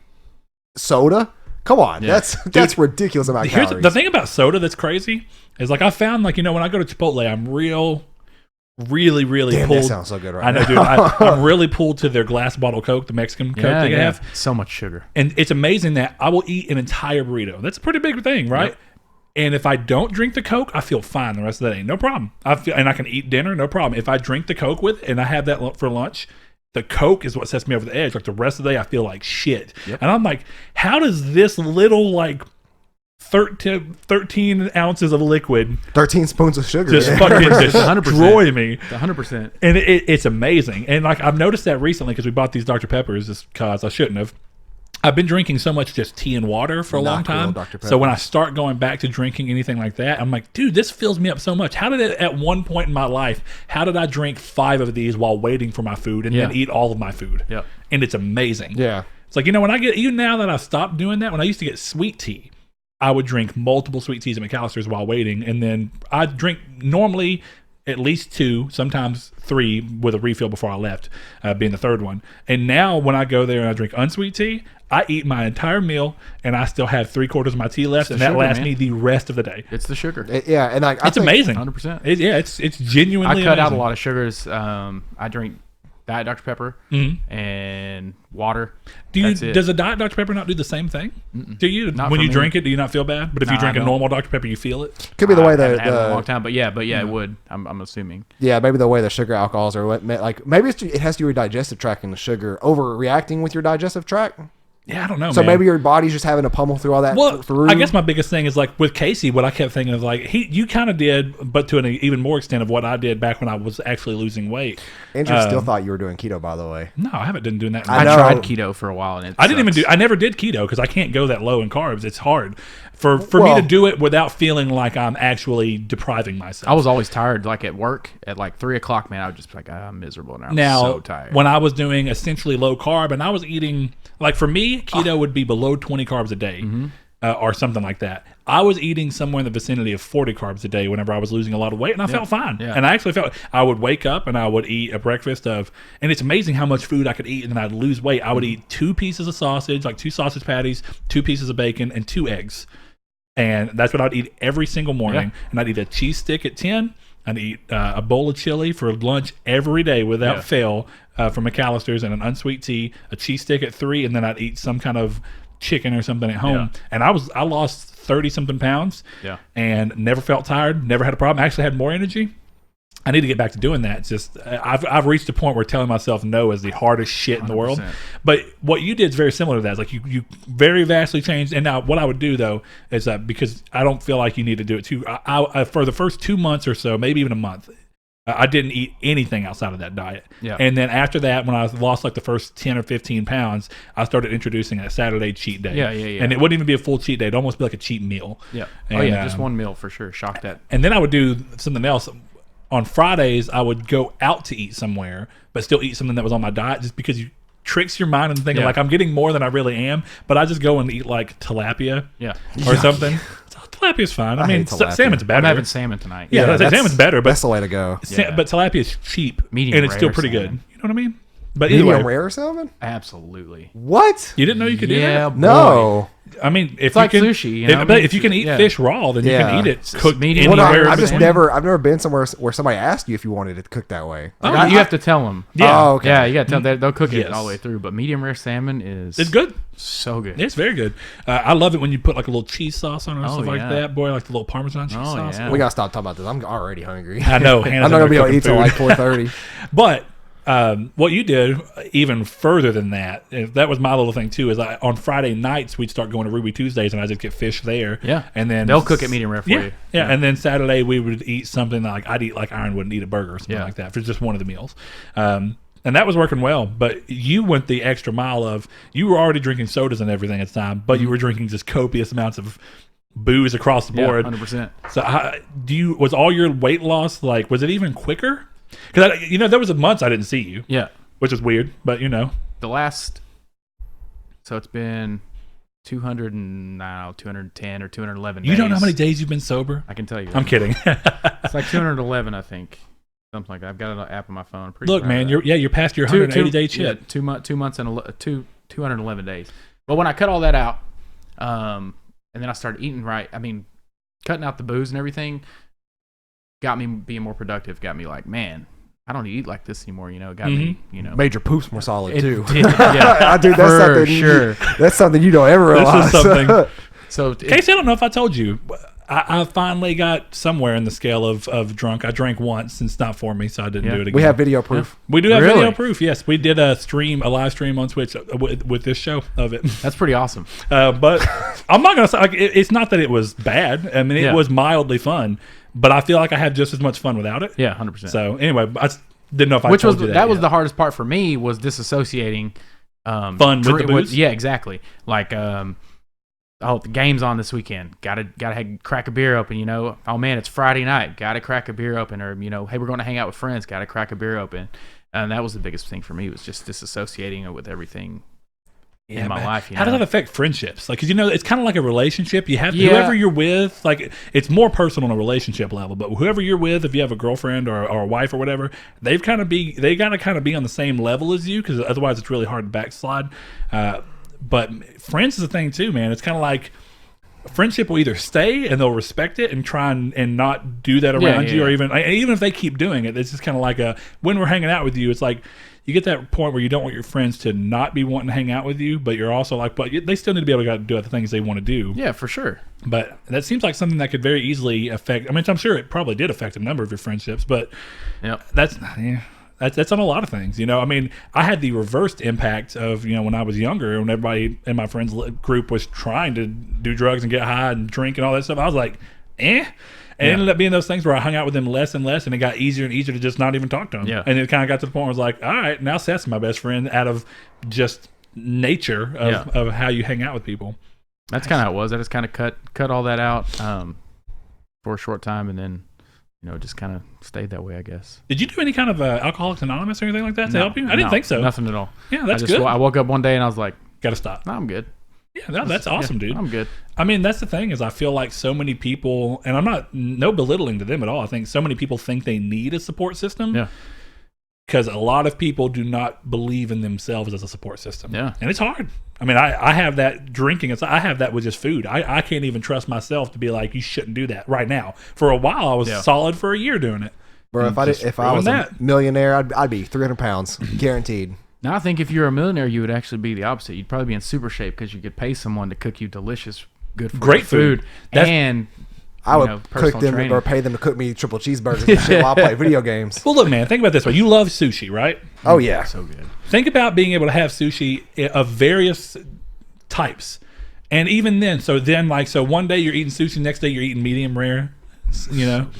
soda. Come on, Yeah. that's ridiculous amount of Here's calories. the thing about soda that's crazy is like I found like, when I go to Chipotle, I'm really Damn, pulled. that sounds so good right I know, now. dude. I'm really pulled to their glass bottle Coke, the Mexican Coke they have. So much sugar. And it's amazing that I will eat an entire burrito. That's a pretty big thing, right? Yep. And if I don't drink the Coke, I feel fine the rest of the day. No problem. And I can eat dinner, no problem. If I drink the Coke and I have that for lunch, the Coke is what sets me over the edge. Like the rest of the day, I feel like shit. Yep. And I'm like, how does this little like 13 ounces of liquid 13 spoons of sugar. just Yeah. fucking 100%. destroy me? 100%. And it's amazing. And like I've noticed that recently because we bought these Dr. Peppers just because I shouldn't have. I've been drinking so much just tea and water for a long time. Dr. So when I start going back to drinking anything like that, I'm like, dude, this fills me up so much. How did it, at one point in my life, how did I drink 5 of these while waiting for my food and then Yeah. eat all of my food? Yep. And it's amazing. Yeah. It's like, when I get, even now that I've stopped doing that, when I used to get sweet tea, I would drink multiple sweet teas at McAllister's while waiting. And then I'd drink normally at least 2, sometimes 3 with a refill before I left, being the third one. And now when I go there and I drink unsweet tea, I eat my entire meal and I still have 3/4 of my tea left, and that sugar, lasts man. me the rest of the day. It's the sugar. Yeah, and like It's amazing. 100%. It's genuinely I cut out a amazing. lot of sugars. I drink Diet Dr. Pepper and water. That's it. Does a Diet Dr. Pepper not do the same thing? Do you? Not When for you me. drink it, do you not feel bad? But if you Nah, drink I a don't. normal Dr. Pepper, you feel it? could be the way I haven't had it in a long the time, but yeah, it would. I'm assuming. maybe the way the sugar alcohols are like maybe it has to do with digestive tract and the sugar overreacting with your digestive tract. Yeah, I don't know. So man. maybe your body's just having to pummel through all that Well, through. I guess my biggest thing is like with Casey, what I kept thinking of like you kind of did, but to an even more extent of what I did back when I was actually losing weight. Andrew still thought you were doing keto, by the way. No, I haven't been doing that. I I know. tried keto for a while, and I never did keto because I can't go that low in carbs. It's hard for me Well- to do it without feeling like I'm actually depriving myself. I was always tired, like at work at like 3:00, man. I would just be like, I'm miserable now. I'm now so tired. when I was doing essentially low carb and I was eating like for me keto would be below 20 carbs a day or something like that. I was eating somewhere in the vicinity of 40 carbs a day whenever I was losing a lot of weight, and I felt fine. Yeah. And I actually felt I would wake up and I would eat a breakfast of, and it's amazing how much food I could eat and then I'd lose weight. I would eat 2 pieces of sausage, like 2 sausage patties, 2 pieces of bacon, and 2 eggs. And that's what I'd eat every single morning. Yeah. And I'd eat a cheese stick at 10. I'd eat a bowl of chili for lunch every day without fail from McAllister's, and an unsweet tea, a cheese stick at 3, and then I'd eat some kind of chicken or something at home. Yeah. And I lost 30 something pounds and never felt tired, never had a problem. I actually had more energy. I need to get back to doing that. It's just I've reached a point where telling myself no is the hardest shit in the world. 100%. But what you did is very similar to that. It's like you very vastly changed. And now what I would do though is that because I don't feel like you need to do it too. I for the first 2 months or so, maybe even a month, I didn't eat anything outside of that diet. Yeah. And then after that, when I lost like the first 10 or 15 pounds, I started introducing a Saturday cheat day. Yeah. And it wouldn't even be a full cheat day. It'd almost be like a cheat meal. Yeah. And, Just one meal for sure. Shocked at. And then I would do something else. On Fridays, I would go out to eat somewhere, but still eat something that was on my diet just because you tricks your mind into thinking like I'm getting more than I really am. But I just go and eat like tilapia or something. Tilapia's fine. I mean, hate tilapia. salmon's better. I'm having salmon tonight. Yeah, salmon's better, but That's the way to go. but tilapia is cheap, Medium and it's still rare pretty salmon. good. You know what I mean? But either Medium way, rare salmon? Absolutely. What? you didn't know you could do Yeah, that? No. I mean, if It's you like can, sushi, you know? if you can eat Yeah. fish raw, then you Yeah. can eat it cooked medium Well, no, anywhere. I've just between. I've never been somewhere where somebody asked you if you wanted it cooked that way. Like, You have to tell them. Yeah. Oh, okay. Yeah, you got to tell them. They'll cook it Yes. all the way through. But medium rare salmon is It's good. so good. It's very good. I love it when you put like a little cheese sauce on it or Oh, stuff like yeah. that. Boy, like the little Parmesan cheese Oh, sauce. yeah. We gotta stop talking about this. I'm already hungry. I know. I'm not gonna be able to eat till like 4:30. But what you did even further than that, that was my little thing too, is on Friday nights we'd start going to Ruby Tuesdays and I just get fish there. Yeah. And then they'll cook it medium rare for you. Yeah. And then Saturday we would eat something like I'd eat like Iron wouldn't eat a burger or something like that for just one of the meals. And that was working well, but you went the extra mile of, you were already drinking sodas and everything at the time, but you were drinking just copious amounts of booze across the board. 100%. So was all your weight loss, like, was it even quicker? Because there was months I didn't see you. Yeah, which is weird, but the last. So it's been 210 or 211 days. You don't know how many days you've been sober? I can tell you. I'm kidding. It's like 211, I think, something like that. I've got an app on my phone. Look, man, you're past your 180 day shit. 2 months and 211 days. But when I cut all that out, and then I started eating right. I mean, cutting out the booze and everything got me being more productive. Got me like, man, I don't eat like this anymore. Got me, made your poops more solid too. Yeah, dude, that's something. Sure. That's something you don't ever realize. This is something. So, Casey, I don't know if I told you. I finally got somewhere in the scale of drunk. I drank once, and it's not for me, so I didn't do it again. We have video proof. Yeah. We do have video proof. Yes, we did a live stream on Twitch with this show of it. That's pretty awesome. But I'm not gonna say it's not that it was bad. I mean, it was mildly fun, but I feel like I had just as much fun without it. Yeah, 100%. So anyway, I didn't know if I told you that. That was the hardest part for me, was disassociating. Fun with the booze. Yeah, exactly. Like, the game's on this weekend. Gotta crack a beer open. Oh man, it's Friday night. Gotta crack a beer open. Or hey, we're going to hang out with friends. Gotta crack a beer open. And that was the biggest thing for me, was just disassociating it with everything in my life. How does that affect friendships? Like, because it's kind of like a relationship. You have whoever you're with. Like, it's more personal on a relationship level. But whoever you're with, if you have a girlfriend or a wife or whatever, they got to be on the same level as you, because otherwise it's really hard to backslide. But friends is a thing too, man. It's kind of like friendship will either stay and they'll respect it and try and not do that around you, or even if they keep doing it, it's just kind of like when we're hanging out with you, it's like you get that point where you don't want your friends to not be wanting to hang out with you, but you're also like, but they still need to be able to do the things they want to do. Yeah, for sure. But that seems like something that could very easily affect. I mean, I'm sure it probably did affect a number of your friendships, but that's on a lot of things. I mean, I had the reversed impact of, when I was younger, when everybody in my friends group was trying to do drugs and get high and drink and all that stuff. I was like, And it ended up being those things where I hung out with them less and less, and it got easier and easier to just not even talk to them. Yeah. And it kind of got to the point where I was like, all right, now Seth's my best friend, out of just nature of how you hang out with people. That's kind of how it was. I just kind of cut all that out for a short time, and then just kind of stayed that way, I guess. Did you do any kind of Alcoholics Anonymous or anything like that to help you? I didn't think so. Nothing at all. Yeah, that's good. I woke up one day and I was like, got to stop. No, I'm good. Yeah, that's awesome, dude. I'm good. I mean, that's the thing, is I feel like so many people, and I'm no belittling to them at all. I think so many people think they need a support system. Yeah. Because a lot of people do not believe in themselves as a support system. Yeah. And it's hard. I mean, I have that drinking. I have that with just food. I can't even trust myself to be like, you shouldn't do that right now. For a while, I was solid for a year doing it. Bro, if I was a millionaire, I'd be 300 pounds, guaranteed. Now, I think if you're a millionaire, you would actually be the opposite. You'd probably be in super shape because you could pay someone to cook you delicious, great food. And I would cook them or pay them to cook me triple cheeseburgers and shit while I play video games. Well, look, man, think about it this way. You love sushi, right? Oh, yeah. So good. Think about being able to have sushi of various types. And even then, so one day you're eating sushi, next day you're eating medium rare, salmon.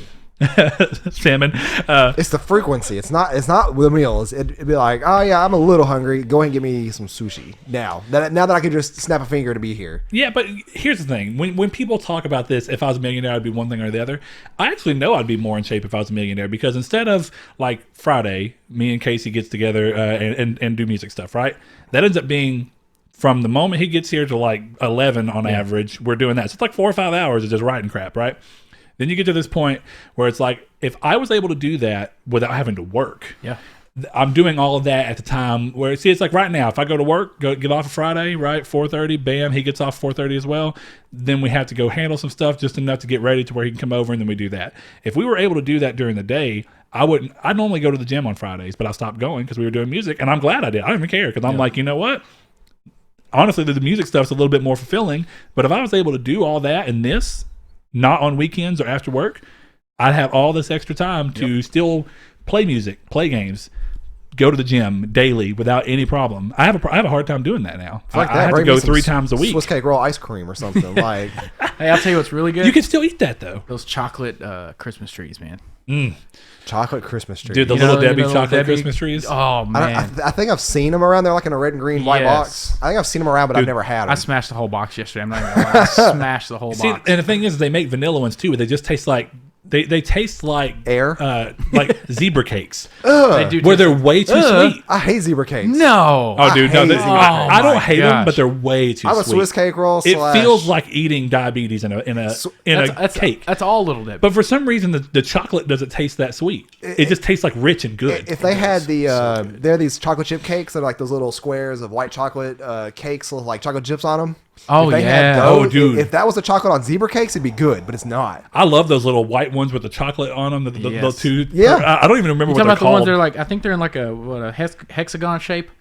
It's the frequency. It's not the meals. It'd be like, oh yeah, I'm a little hungry. Go ahead and give me some sushi now that I can just snap a finger to be here. Yeah, but here's the thing: when people talk about this, if I was a millionaire, I'd be one thing or the other. I actually know I'd be more in shape if I was a millionaire, because instead of like Friday, me and Casey gets together and do music stuff, right? That ends up being from the moment he gets here to like 11 on average. We're doing that. So it's like 4 or 5 hours of just writing crap, right? Then you get to this point where it's like, if I was able to do that without having to work, I'm doing all of that at the time where, it's like right now, if I go to work, get off a Friday, right, 4:30, bam, he gets off 4:30 as well. Then we have to go handle some stuff just enough to get ready to where he can come over, and then we do that. If we were able to do that during the day, I'd normally go to the gym on Fridays, but I stopped going because we were doing music, and I'm glad I did. I don't even care, because I'm like, you know what? Honestly, the music stuff's a little bit more fulfilling, but if I was able to do all that and this, not on weekends or after work, I'd have all this extra time to still play music, play games, go to the gym daily without any problem. I have a hard time doing that now. I have to Bring go me some 3 times a week. Swiss cake roll ice cream or something. Like, Hey, I'll tell you what's really good. You can still eat that though. Those chocolate Christmas trees, man. chocolate Christmas tree. Dude, the little Debbie chocolate Christmas trees. Oh man, I think I've seen them around there, like in a red and green white box. I think I've seen them around, but I've never had them. I smashed the whole box yesterday. I'm not even gonna lie. I smashed the whole box. And the thing is, they make vanilla ones too, but they just taste like they taste like air, like zebra cakes. They do where they're way too sweet. I hate zebra cakes. No. Oh, dude, no. I don't hate them, but they're way too sweet. I'm a Swiss cake roll. It feels like eating diabetes in a cake. That's all little Debbie. But for some reason, the chocolate doesn't taste that sweet. It just tastes like rich and good. If they had there are these chocolate chip cakes that are like those little squares of white chocolate cakes with like chocolate chips on them. Oh, if they yeah. had those, dude. If that was the chocolate on zebra cakes, it'd be good, but it's not. I love those little white ones with the chocolate on them. The Yes. two. Yeah. I don't even remember what they're You're talking about the ones called. that are like, I think they're in like a hexagon shape.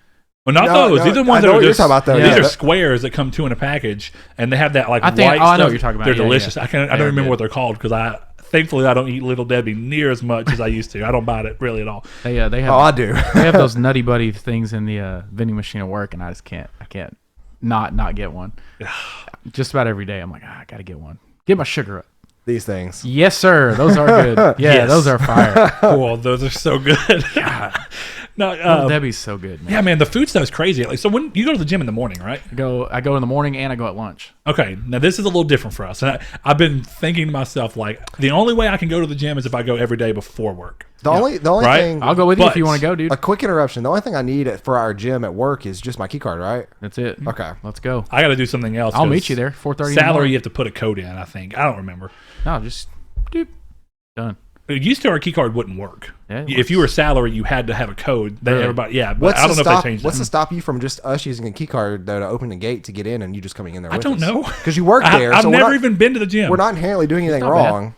Well, not those. These are the ones that are just. Talking about those. These Yeah. are squares that come 2 in a package, and they have that like I think- white oh, I know stuff. what you're talking about. They're Yeah, delicious. yeah. I don't remember good. what they're called because thankfully I don't eat Little Debbie near as much as I used to. I don't buy it really at all. They have. Oh, I do. They have those Nutty Buddy things in the vending machine at work, and I just can't. I can't not get one. Just about every day, I'm like, I gotta get one. Get my sugar up. These things. Yes, sir. Those are good. Yeah, Yes. those are fire. Oh, those are so good. No, Little Debbie's so good, man. yeah, man, the food stuff is crazy. Like, so when you go to the gym in the morning, right? I go in the morning and I go at lunch. Okay, now this is a little different for us. And I've been thinking to myself, like, the only way I can go to the gym is if I go every day before work. The only Right? thing. I'll go with you if But- you want to go, dude. A quick interruption. The only thing I need for our gym at work is just my key card, right? That's it. Okay. Let's go. I got to do something else. I'll 'cause meet you there. 4:30. Salary, you have to put a code in, I think. I don't remember. No, just doop. Done. It used to, our key card wouldn't work. Yeah, it If you were salary, you had to have a code. Really? Everybody, yeah, but What's I don't know to stop, if they changed What's it. to stop you from just us using a key card though to open the gate to get in and you just coming in there? I don't know. Because you work there. I've so we're never not- even been to the gym. We're not inherently doing anything not bad. wrong.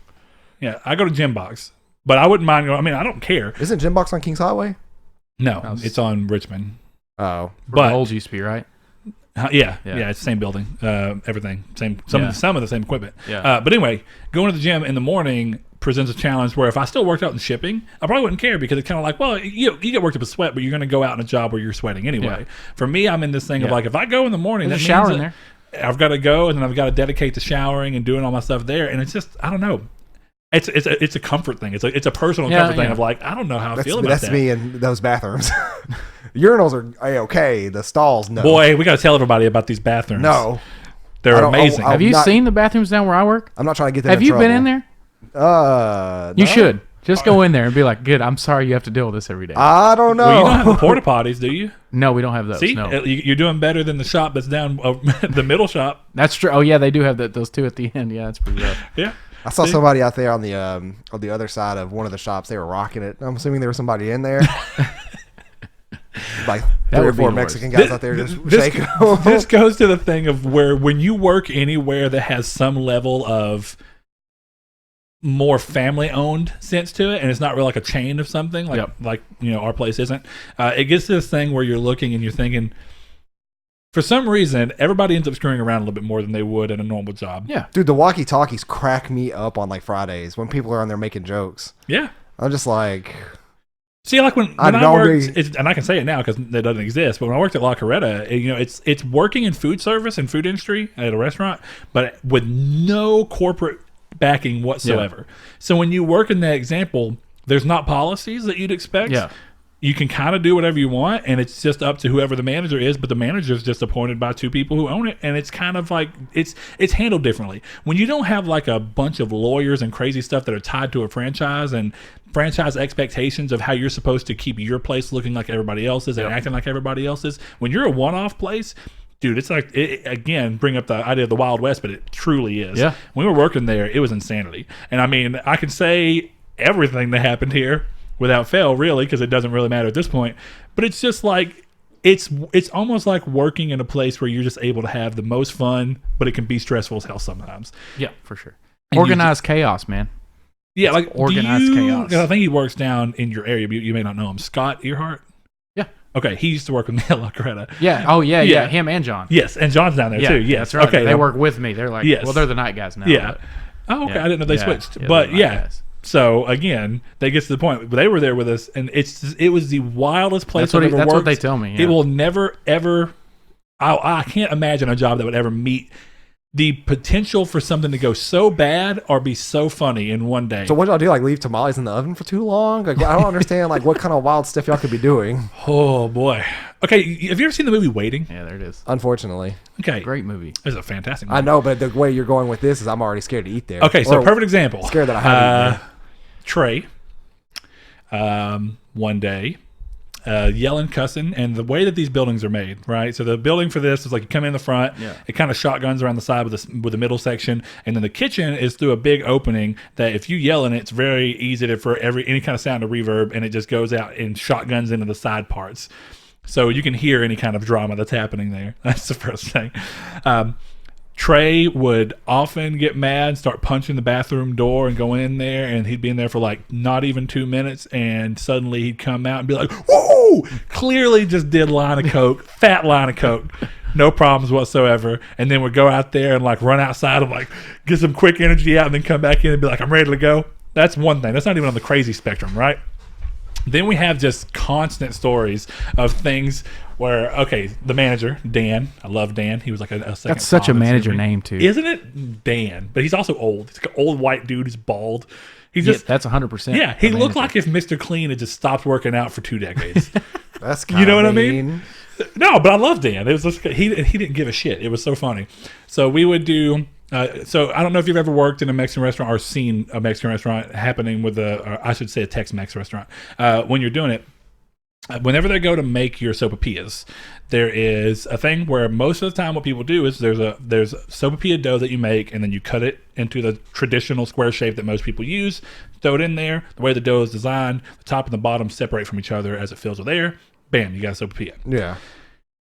Yeah, I go to Gym Box, but I wouldn't mind going. I mean, I don't care. Isn't Gym Box on Kings Highway? No, it's on Richmond. Oh, Where But the old used to be, right? Yeah, Yeah. it's the same building, everything, some Yeah. of the same equipment. Yeah. But anyway, going to the gym in the morning presents a challenge where if I still worked out in shipping, I probably wouldn't care because it's kind of like, well, you get worked up a sweat, but you're going to go out in a job where you're sweating anyway. Yeah. For me, I'm in this thing of Yeah. like, if I go in the morning, There's a that shower means in that there. I've got to go and then I've got to dedicate to showering and doing all my stuff there, and it's just I don't know. It's a comfort thing. It's a personal comfort thing of like I don't know how I feel about that's that. me in those bathrooms. Urinals are okay. The stalls, no. Boy, we got to tell everybody about these bathrooms. No. They're I don't- amazing. I'll- Have you not- seen the bathrooms down where I work? I'm not trying to get them. Have you been in there? You no. should. Just go in there and be like, good, I'm sorry you have to deal with this every day. I don't know. Well, you don't have the porta potties, do you? No, we don't have those. See, No. you're doing better than the shop that's down the middle shop. That's true. Oh, yeah, they do have those two at the end. Yeah, that's pretty rough. Yeah. I saw somebody out there on the other side of one of the shops. They were rocking it. I'm assuming there was somebody in there. Like That 3 or would be 4 the Mexican worst. guys out there just This, shaking. this goes to the thing of where when you work anywhere that has some level of more family owned sense to it and it's not really like a chain of something like our place isn't, it gets to this thing where you're looking and you're thinking for some reason everybody ends up screwing around a little bit more than they would in a normal job. Yeah. Dude, the walkie-talkies crack me up on like Fridays when people are on there making jokes. Yeah. I'm just like, See, like when I I don't worked, agree. and I can say it now because it doesn't exist. But when I worked at La Coretta, it's working in food service and food industry at a restaurant, but with no corporate backing whatsoever. Yeah. So when you work in that example, there's not policies that you'd expect. Yeah. You can kind of do whatever you want, and it's just up to whoever the manager is. But the manager is just appointed by 2 people who own it, and it's kind of like it's handled differently. When you don't have like a bunch of lawyers and crazy stuff that are tied to a franchise and franchise expectations of how you're supposed to keep your place looking like everybody else's and acting like everybody else's. When you're a one-off place, dude, it's like again, bring up the idea of the Wild West, but it truly is. Yeah. When we were working there, it was insanity, and I mean, I can say everything that happened here without fail, really, because it doesn't really matter at this point. But it's just like it's almost like working in a place where you're just able to have the most fun, but it can be stressful as hell sometimes. Yeah, for sure. And Organized chaos, man. Yeah, like organized chaos. 'cause I think he works down in your area, but you may not know him. Scott Earhart. Yeah. Okay, he used to work with me at La Coretta. Yeah. Oh, yeah, Yeah. yeah. Him and John. Yes, and John's down there Yeah, too. Yes, that's right. Okay, They work with me. They're like, Yes. well, they're the night guys now. Yeah. but- Oh, okay. Yeah. I didn't know they Yeah. switched. Yeah, But they're night yeah. guys. So again, that gets to the point. They were there with us, and it was the wildest place I've ever worked. That's what they tell me. Yeah. It will never ever. I can't imagine a job that would ever meet the potential for something to go so bad or be so funny in one day. So what y'all do? Like leave tamales in the oven for too long? Like, I don't understand. Like what kind of wild stuff y'all could be doing? Oh boy. Okay, have you ever seen the movie Waiting? Yeah, there it is. Unfortunately. Okay, Great movie. It's a fantastic movie. I know, but the way you're going with this is I'm already scared to eat there. Okay, so perfect example. Scared that I haven't eaten Trey, one day, yelling, cussing, and the way that these buildings are made, right? So the building for this is like you come in the front, it kind of shotguns around the side with the middle section, and then the kitchen is through a big opening that if you yell in it, it's very easy for any kind of sound to reverb, and it just goes out and shotguns into the side parts. So you can hear any kind of drama that's happening there. That's the first thing. Trey would often get mad and start punching the bathroom door and go in there, and he'd be in there for like not even 2 minutes, and suddenly he'd come out and be like, whoa! Clearly just did line of coke, fat line of coke, no problems whatsoever, and then would go out there and like run outside and like get some quick energy out and then come back in and be like, I'm ready to go. That's one thing. That's not even on the crazy spectrum, right? Then we have just constant stories of things where, okay, the manager, Dan, I love Dan. He was like a second. That's such a manager name, too. Isn't it? Dan. But he's also old. He's like an old white dude. He's bald. He's just. That's 100%. Yeah, he looked like if Mr. Clean had just stopped working out for 2 decades. That's kind you know what I mean? No, but I love Dan. It was just, he didn't give a shit. It was so funny. So we would do. So I don't know if you've ever worked in a Mexican restaurant or seen a Mexican restaurant happening with or I should say a Tex-Mex restaurant. When you're doing it, whenever they go to make your sopapillas, there is a thing where most of the time what people do is there's sopapilla dough that you make, and then you cut it into the traditional square shape that most people use, throw it in there. The way the dough is designed, the top and the bottom separate from each other as it fills with air. Bam, you got a sopapilla. Yeah.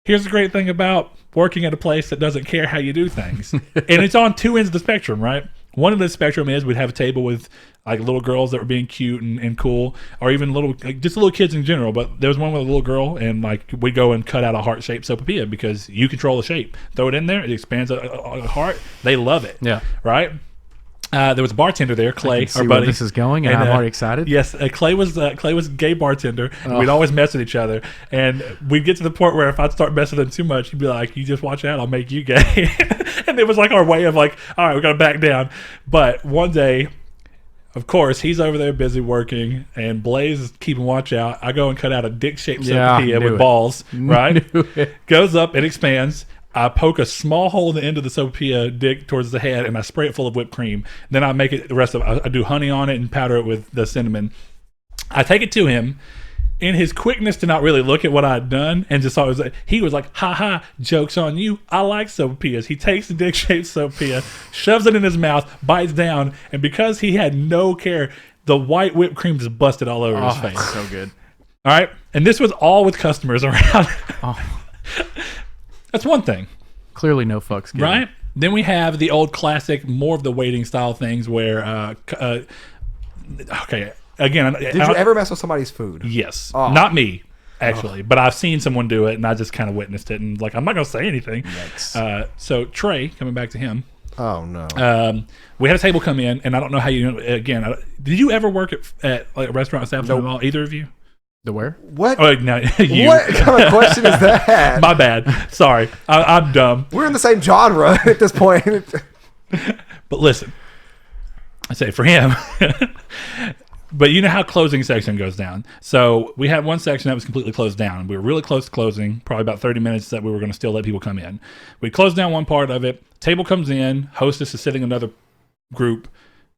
Here's the great thing about working at a place that doesn't care how you do things. And it's on 2 ends of the spectrum, right? One end of the spectrum is we'd have a table with like little girls that were being cute and cool, or even just little kids in general. But there was one with a little girl, and like we'd go and cut out a heart-shaped sopapilla because you control the shape. Throw it in there, it expands a heart. They love it. Yeah. Right? There was a bartender there, Clay, our buddy. Where this is going, and I'm already excited. Yes, Clay was a gay bartender, and we'd always mess with each other. And we'd get to the point where if I'd start messing with him too much, he'd be like, "You just watch out, I'll make you gay." And it was like our way of like, all right, we're gonna back down. But one day, of course, he's over there busy working, and Blaze is keeping watch out. I go and cut out a dick-shaped sopapilla with balls, right? Goes up, it expands. I poke a small hole in the end of the sopapilla dick towards the head, and I spray it full of whipped cream. Then I make it the rest of it. I do honey on it and powder it with the cinnamon. I take it to him. In his quickness to not really look at what I'd done and just thought he was like, ha ha, joke's on you. I like sopapillas. He takes the dick-shaped sopapilla, shoves it in his mouth, bites down, and because he had no care, the white whipped cream just busted all over his face. So good. All right? And this was all with customers around. That's one thing. Clearly no fucks given. Right? Then we have the old classic, more of the waiting style things where, okay, again. Did you ever mess with somebody's food? Yes. Oh. Not me, actually, but I've seen someone do it, and I just kind of witnessed it, and like, I'm not going to say anything. So Trey, coming back to him. Oh, no. We had a table come in, and I don't know how you, again, did you ever work at like a restaurant establishment at all, either of you? The where? What? Oh, no, you. What kind of question is that? My bad. Sorry. I'm dumb. We're in the same genre at this point. But listen, I say for him, but you know how closing section goes down. So we had one section that was completely closed down. We were really close to closing, probably about 30 minutes that we were going to still let people come in. We closed down one part of it. Table comes in. Hostess is sitting another group.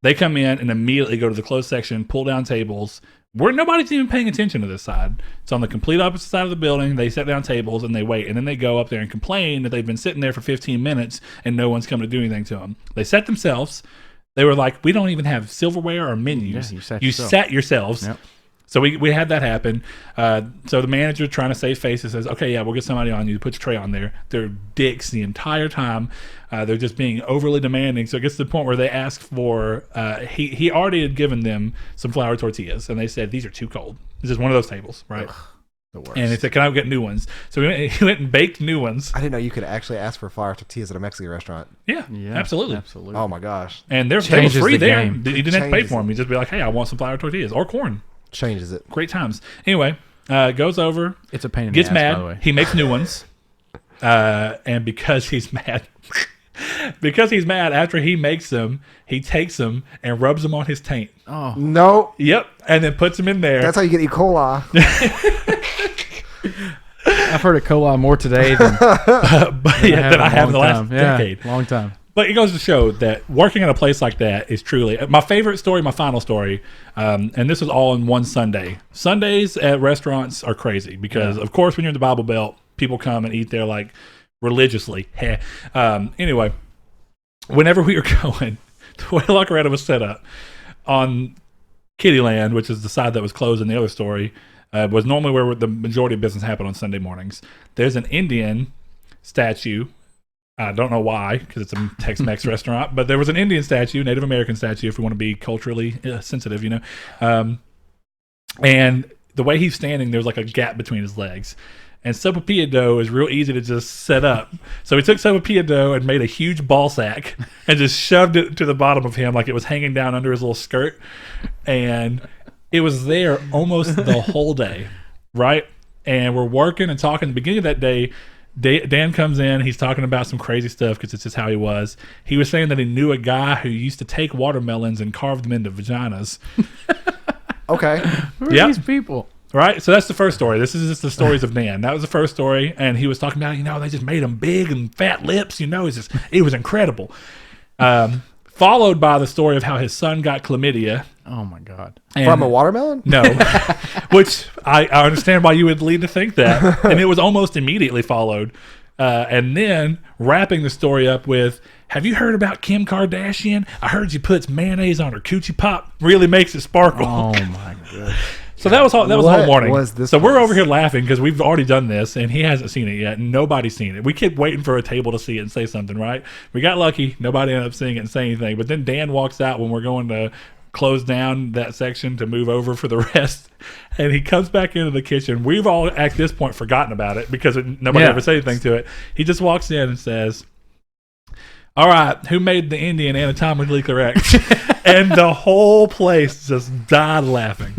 They come in and immediately go to the closed section, pull down tables. Nobody's even paying attention to this side. It's on the complete opposite side of the building. They set down tables and they wait. And then they go up there and complain that they've been sitting there for 15 minutes and no one's come to do anything to them. They set themselves. They were like, we don't even have silverware or menus. Yeah, you sat yourselves. Yep. So we had that happen. So the manager, trying to save face, says, okay, yeah, we'll get somebody on you. Put your tray on there. They're dicks the entire time. They're just being overly demanding. So it gets to the point where they ask for, he already had given them some flour tortillas. And they said, these are too cold. This is one of those tables, right? Ugh. The worst. And he said, "Can I get new ones?" So he went and baked new ones. I didn't know you could actually ask for flour tortillas at a Mexican restaurant. Yeah, absolutely. Oh my gosh. And they were Changes free the there. game. You didn't have to pay Changes for them. You just be like, "Hey, I want some flour tortillas or corn." Changes it. Great times. Anyway, goes over, It's a pain in gets the ass, mad. by the way. He makes new ones, and because he's mad. Because he's mad, after he makes them, he takes them and rubs them on his taint. Oh, No. Yep, and then puts them in there. That's how you get E. coli. I've heard of cola more today than, than I have in the last decade. Long time. But it goes to show that working at a place like that is truly my favorite story, my final story. And this was all in one Sunday. Sundays at restaurants are crazy because, of course, when you're in the Bible Belt, people come and eat there like religiously. Anyway, whenever we were going, the way La Coretta was set up on Kittyland, which is the side that was closed in the other story, was normally where the majority of business happened on Sunday mornings. There's an Indian statue. I don't know why, because it's a Tex-Mex restaurant, but there was an Indian statue, Native American statue, if we want to be culturally sensitive, and the way he's standing, there's like a gap between his legs. And sopapilla dough is real easy to just set up. So he took sopapilla dough and made a huge ball sack and just shoved it to the bottom of him like it was hanging down under his little skirt. And it was there almost the whole day, right? And we're working and talking. At the beginning of that day, Dan comes in. He's talking about some crazy stuff because it's just how he was. He was saying that he knew a guy who used to take watermelons and carve them into vaginas. Okay. Who are these people? Right? So that's the first story. This is just the stories of Dan. That was the first story. And he was talking about, they just made him big and fat lips. It was incredible. Followed by the story of how his son got chlamydia. Oh, my God. From a watermelon? No. Which I understand why you would lead to think that. And it was almost immediately followed. And then wrapping the story up with, have you heard about Kim Kardashian? I heard she puts mayonnaise on her coochie pop. Really makes it sparkle. Oh, my God. So that was the whole morning. So we're place? over here laughing because we've already done this and he hasn't seen it yet. Nobody's seen it. We kept waiting for a table to see it and say something, right? We got lucky. Nobody ended up seeing it and saying anything. But then Dan walks out when we're going to close down that section to move over for the rest. And he comes back into the kitchen. We've all at this point forgotten about it because nobody ever said anything to it. He just walks in and says, all right, who made the Indian anatomically correct? And the whole place just died laughing.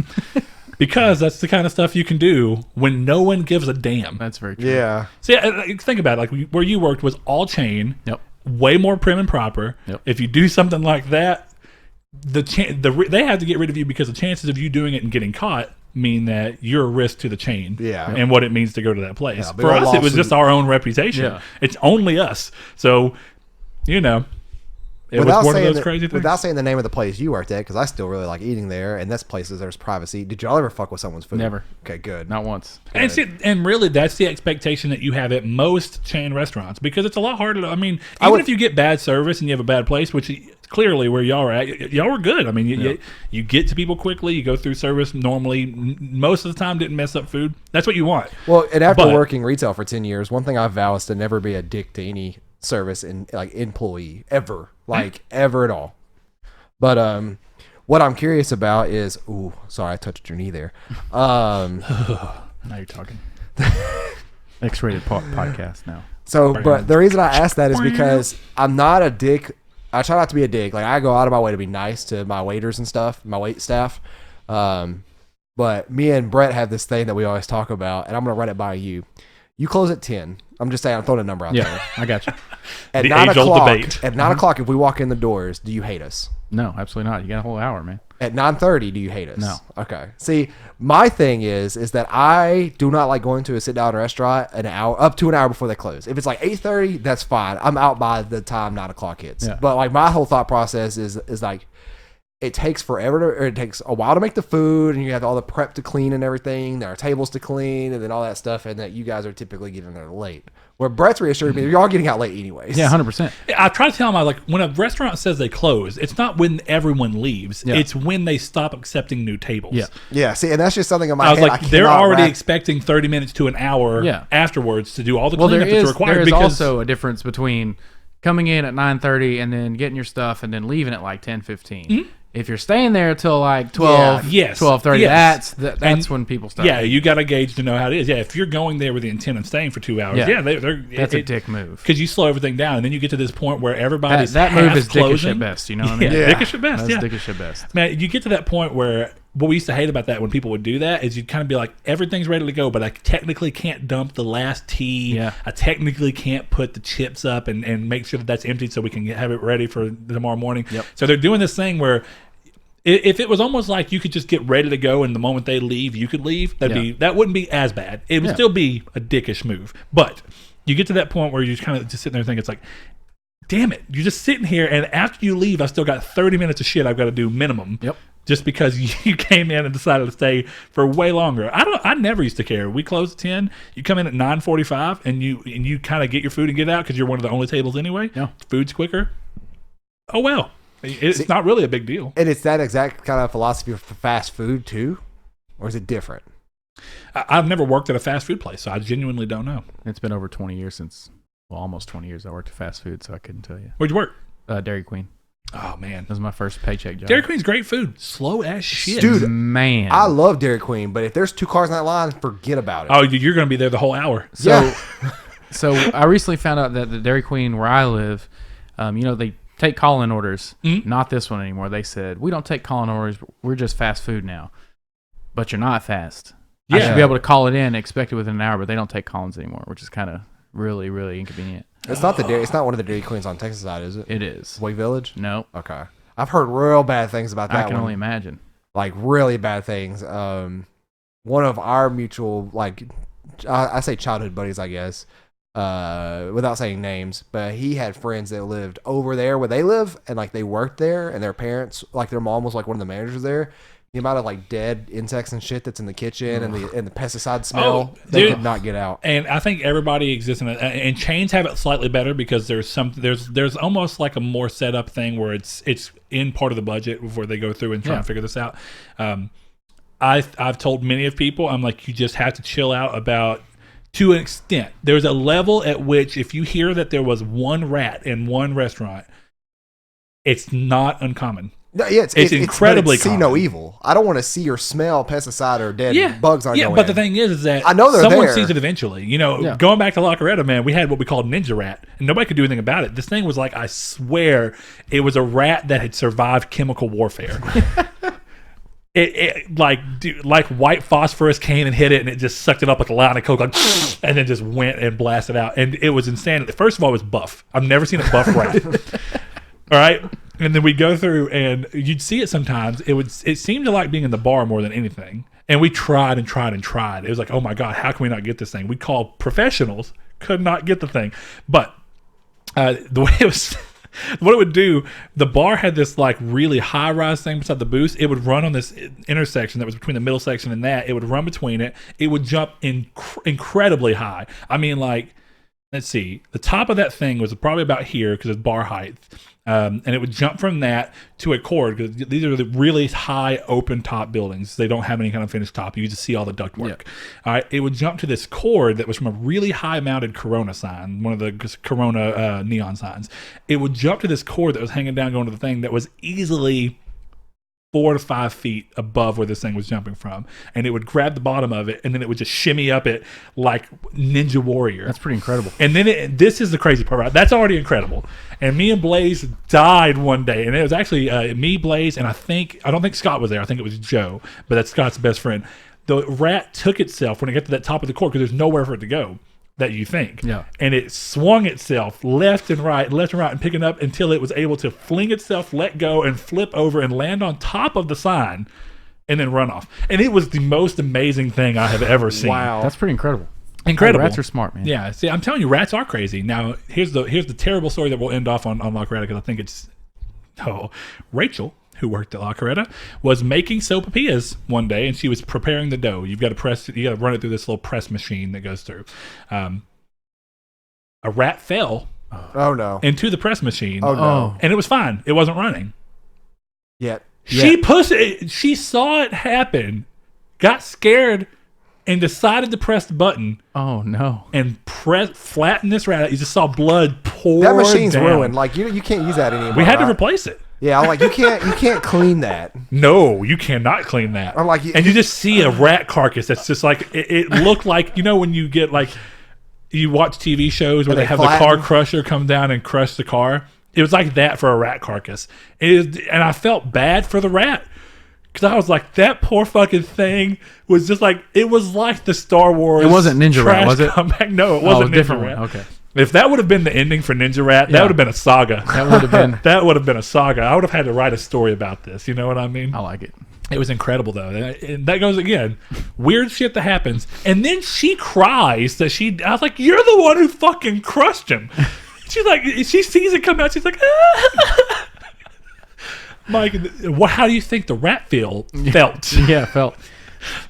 Because that's the kind of stuff you can do when no one gives a damn. That's very true. Yeah. See, think about it. Like where you worked was all chain. Yep. Way more prim and proper. Yep. If you do something like that, they have to get rid of you because the chances of you doing it and getting caught mean that you're a risk to the chain. Yeah. And what it means to go to that place. Yeah, For us, it was just our own reputation. Yeah. It's only us. So, it was one of those crazy things. Without saying the name of the place you worked at, because I still really like eating there, and that's places there's privacy. Did y'all ever fuck with someone's food? Never. Okay, good. Not once. And really, that's the expectation that you have at most chain restaurants because it's a lot harder. Even if you get bad service and you have a bad place, which clearly where y'all are at, y'all were good. You get to people quickly. You go through service normally. Most of the time, didn't mess up food. That's what you want. Well, and after working retail for 10 years, one thing I vow is to never be a dick to any service and employee ever, ever at all. But what I'm curious about is, sorry, I touched your knee there. Now you're talking. X-rated podcast now. So, but the reason I asked that is because I'm not a dick. I try not to be a dick. Like I go out of my way to be nice to my waiters and stuff, my wait staff. But me and Brett have this thing that we always talk about, and I'm gonna run it by you. You close at 10. I'm just saying, I'm throwing a number out there. I got you. At The 9 age-old o'clock, debate. at 9 o'clock, if we walk in the doors, do you hate us? No, absolutely not. You got a whole hour, man. At 9:30, do you hate us? No. Okay. See, my thing is that I do not like going to a sit-down restaurant up to an hour before they close. If it's like 8:30, that's fine. I'm out by the time 9 o'clock hits. Yeah. But like my whole thought process is like, it takes forever or it takes a while to make the food, and you have all the prep to clean and everything. There are tables to clean, and then all that stuff, and that you guys are typically getting there late. Where Brett's reassured me, you're all getting out late anyways. Yeah, 100%. I try to tell them, when a restaurant says they close, it's not when everyone leaves. Yeah. It's when they stop accepting new tables. Yeah. Yeah. See, and that's just something in my I was head. like, they're cannot already wrap- expecting 30 minutes to an hour afterwards to do all the Well, cleanup that's required. there is because also a difference between coming in at 9:30 and then getting your stuff and then leaving at like 10:15. If you're staying there till like 12, Yes. 12:30, Yes. that's when people start. Yeah, you got to gauge to know how it is. Yeah, if you're going there with the intent of staying for 2 hours, that's a dick move. Because you slow everything down, and then you get to this point where everybody's that move is closing. dickish at best. You know what I mean? Yeah, dickish at best. That's dickish at best. Man, you get to that point where what we used to hate about that when people would do that is you'd kind of be like, everything's ready to go, but I technically can't dump the last tea. Yeah. I technically can't put the chips up and make sure that that's emptied so we can have it ready for tomorrow morning. Yep. So they're doing this thing where if it was almost like you could just get ready to go and the moment they leave, you could leave, that wouldn't be as bad. It would still be a dickish move. But you get to that point where you're kind of just sitting there thinking, it's like, damn it, you're just sitting here, and after you leave, I've still got 30 minutes of shit I've got to do minimum. Yep. Just because you came in and decided to stay for way longer. I never used to care. We close at 10. You come in at 9:45 and you kind of get your food and get out because you're one of the only tables anyway. Yeah. Food's quicker. Oh well. It's not really a big deal. And it's that exact kind of philosophy for fast food too? Or is it different? I've never worked at a fast food place, so I genuinely don't know. It's been over 20 years almost 20 years I worked at fast food, so I couldn't tell you. Where'd you work? Dairy Queen. Oh, man. That was my first paycheck job. Dairy Queen's great food. Slow as shit. Dude, man. I love Dairy Queen, but if there's 2 cars in that line, forget about it. Oh, you're going to be there the whole hour. So I recently found out that the Dairy Queen where I live, they take call-in orders. Mm-hmm. Not this one anymore. They said, we don't take call-in orders. We're just fast food now. But you're not fast. I should be able to call it in and expect it within an hour, but they don't take call-ins anymore, which is kind of really, really inconvenient. It's not it's not one of the Dairy Queens on Texas side, is it? It is. Way Village? No. Okay. I've heard real bad things about that I can one. only imagine. Like really bad things. One of our mutual, like, I say childhood buddies, I guess, without saying names, but he had friends that lived over there where they live, and like they worked there, and their parents, like their mom was like one of the managers there. The amount of like dead insects and shit that's in the kitchen and the pesticide smell, they could not get out. And I think everybody exists in it. And chains have it slightly better because there's almost like a more set up thing where it's in part of the budget before they go through and try and figure this out. I've told many of people, I'm like, you just have to chill out about. To an extent, there's a level at which if you hear that there was one rat in one restaurant, it's not uncommon. No, yeah, it's incredibly see common. no evil. I don't want to see or smell pesticide or dead bugs on but the thing is that I know they're someone there. sees it eventually. Going back to La Coretta, man, we had what we called Ninja Rat, and nobody could do anything about it. This thing was like, I swear, it was a rat that had survived chemical warfare. It like white phosphorus came and hit it, and it just sucked it up like a line of coke, like, and then just went and blasted out. And it was insane. First of all, it was buff. I've never seen a buff rat. All right, and then we go through, and you'd see it sometimes. It seemed to like being in the bar more than anything. And we tried and tried and tried. It was like, oh my god, how can we not get this thing? We called professionals, could not get the thing. But the way it was. What it would do, the bar had this like really high rise thing beside the booth. It would run on this intersection that was between the middle section and that. It would run between it. It would jump incredibly high. I mean, like, let's see. The top of that thing was probably about here because it's bar height. And it would jump from that to a cord because these are the really high open top buildings. They don't have any kind of finished top. You just see all the ductwork. Yeah. All right. It would jump to this cord that was from a really high mounted Corona sign, one of the Corona neon signs. It would jump to this cord that was hanging down going to the thing that was easily 4 to 5 feet above where this thing was jumping from, and it would grab the bottom of it, and then it would just shimmy up it like Ninja Warrior. That's pretty incredible. And then this is the crazy part, right? That's already incredible. And me and Blaze died one day, and it was actually me, Blaze, and I don't think Scott was there. I think it was Joe, but that's Scott's best friend. The rat took itself when it got to that top of the cord because there's nowhere for it to go. That you think. Yeah. And it swung itself left and right, and picking up until it was able to fling itself, let go, and flip over and land on top of the sign and then run off. And it was the most amazing thing I have ever seen. Wow. That's pretty incredible. Incredible. Rats are smart, man. Yeah. See, I'm telling you, rats are crazy. Now, here's the terrible story that we'll end off on La Coretta because I think it's Rachel, who worked at La Coretta, was making sopapillas one day, and she was preparing the dough. You got to run it through this little press machine that goes through. A rat fell. Oh no! Into the press machine. Oh no! And it was fine. It wasn't running. Yet. She saw it happen, got scared, and decided to press the button. Oh no! And flatten this rat out. You just saw blood pour. That machine's down. ruined. Like you can't use that anymore. We had to replace it. Yeah, I'm like, you can't clean that. No, you cannot clean that. I'm like, and you just see a rat carcass that's just like it looked like, you know, when you get like you watch TV shows where they have the car crusher come down and crush the car. It was like that for a rat carcass. And I felt bad for the rat. Because I was like, that poor fucking thing was just like, it was like the Star Wars. It wasn't Ninja Rat, was it? Comeback. No, it wasn't a different Ninja Rat. one. Okay. If that would have been the ending for Ninja Rat, that would have been a saga. That would have been. That would have been a saga. I would have had to write a story about this. You know what I mean? I like it. It was incredible, though. And that goes again. Weird shit that happens. And then she cries that I was like, you're the one who fucking crushed him. She's like, she sees it come out. She's like, ah. Mike, how do you think the rat felt? Yeah, felt.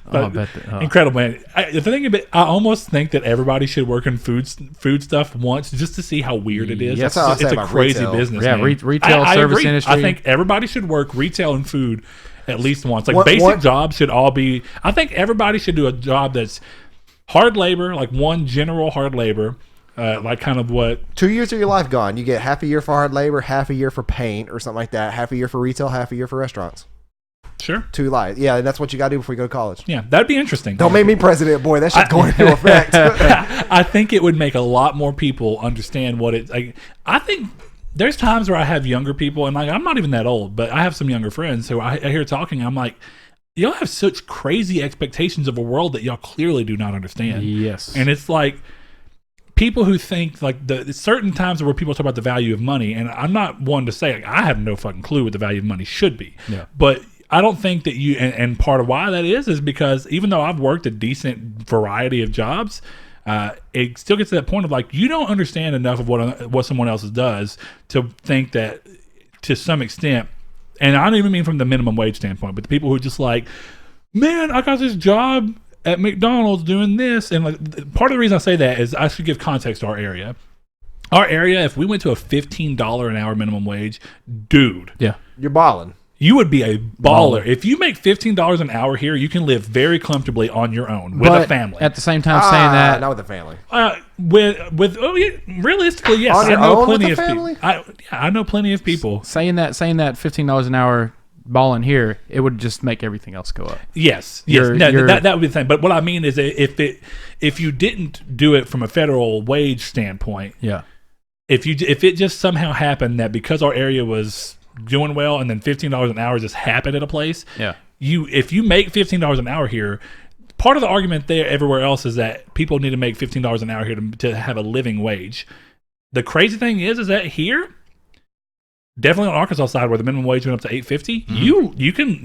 I bet incredible, man. The thing about, I almost think that everybody should work in food stuff once just to see how weird it is. Yes, it's a crazy retail. Business. Yeah, man. Retail, service agree. industry. I think everybody should work retail and food at least once. Like basic jobs should all be. I think everybody should do a job that's hard labor, like one general hard labor. Like kind of what 2 years of your life gone. You get half a year for hard labor, half a year for paint or something like that, half a year for retail, half a year for restaurants. Sure. 2 lives. Yeah, that's what you got to do before you go to college. Yeah, that'd be interesting. Don't make me president, boy. That shit's going into effect. I think it would make a lot more people understand what it. Like, I think there's times where I have younger people, and like I'm not even that old, but I have some younger friends who I hear talking. I'm like, y'all have such crazy expectations of a world that y'all clearly do not understand. Yes. And it's like people who think like the certain times where people talk about the value of money, and I'm not one to say like, I have no fucking clue what the value of money should be. Yeah. But I don't think that you, and part of why that is because even though I've worked a decent variety of jobs, it still gets to that point of like, you don't understand enough of what someone else does to think that to some extent, and I don't even mean from the minimum wage standpoint, but the people who are just like, man, I got this job at McDonald's doing this. And like, part of the reason I say that is I should give context to our area. Our area, if we went to a $15 an hour minimum wage, dude. Yeah. You're balling. You would be a baller. If you make $15 an hour here, you can live very comfortably on your own with a family. At the same time, saying that, not with a family. Realistically, yes, on I your know own plenty with of a family? people. I know plenty of people. saying that $15 an hour balling here, it would just make everything else go up. Yes. No, that would be the thing. But what I mean is, if you didn't do it from a federal wage standpoint, yeah. If it just somehow happened that because our area was doing well, and then $15 an hour just happened at a place. Yeah. If you make $15 an hour here, part of the argument there everywhere else is that people need to make $15 an hour here to have a living wage. The crazy thing is that here, definitely on Arkansas side where the minimum wage went up to $8.50,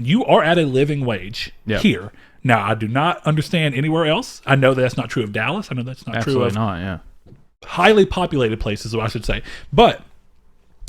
you are at a living wage here. Now, I do not understand anywhere else. I know that's not true of Dallas. I know that's not true of highly populated places, I should say. But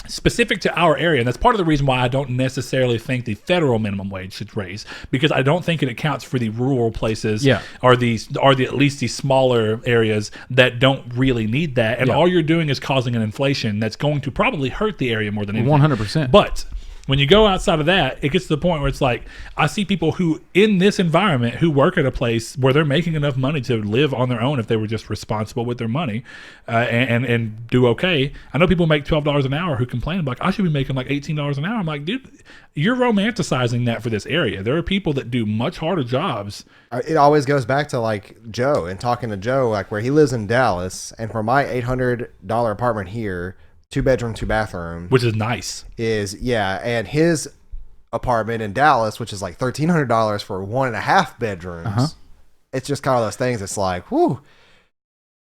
specific to our area, and that's part of the reason why I don't necessarily think the federal minimum wage should raise, because I don't think it accounts for the rural places or at least the smaller areas that don't really need that, and all you're doing is causing an inflation that's going to probably hurt the area more than anything. 100%. But when you go outside of that, it gets to the point where it's like, I see people who in this environment who work at a place where they're making enough money to live on their own if they were just responsible with their money and do okay. I know people make $12 an hour who complain like, I should be making like $18 an hour. I'm like, dude, you're romanticizing that for this area. There are people that do much harder jobs. It always goes back to like Joe and talking to Joe, like where he lives in Dallas, and for my $800 apartment here, 2-bedroom, 2-bathroom, which is nice. And his apartment in Dallas, which is like $1,300 for 1.5 bedrooms. It's just kind of those things. It's like, whoo,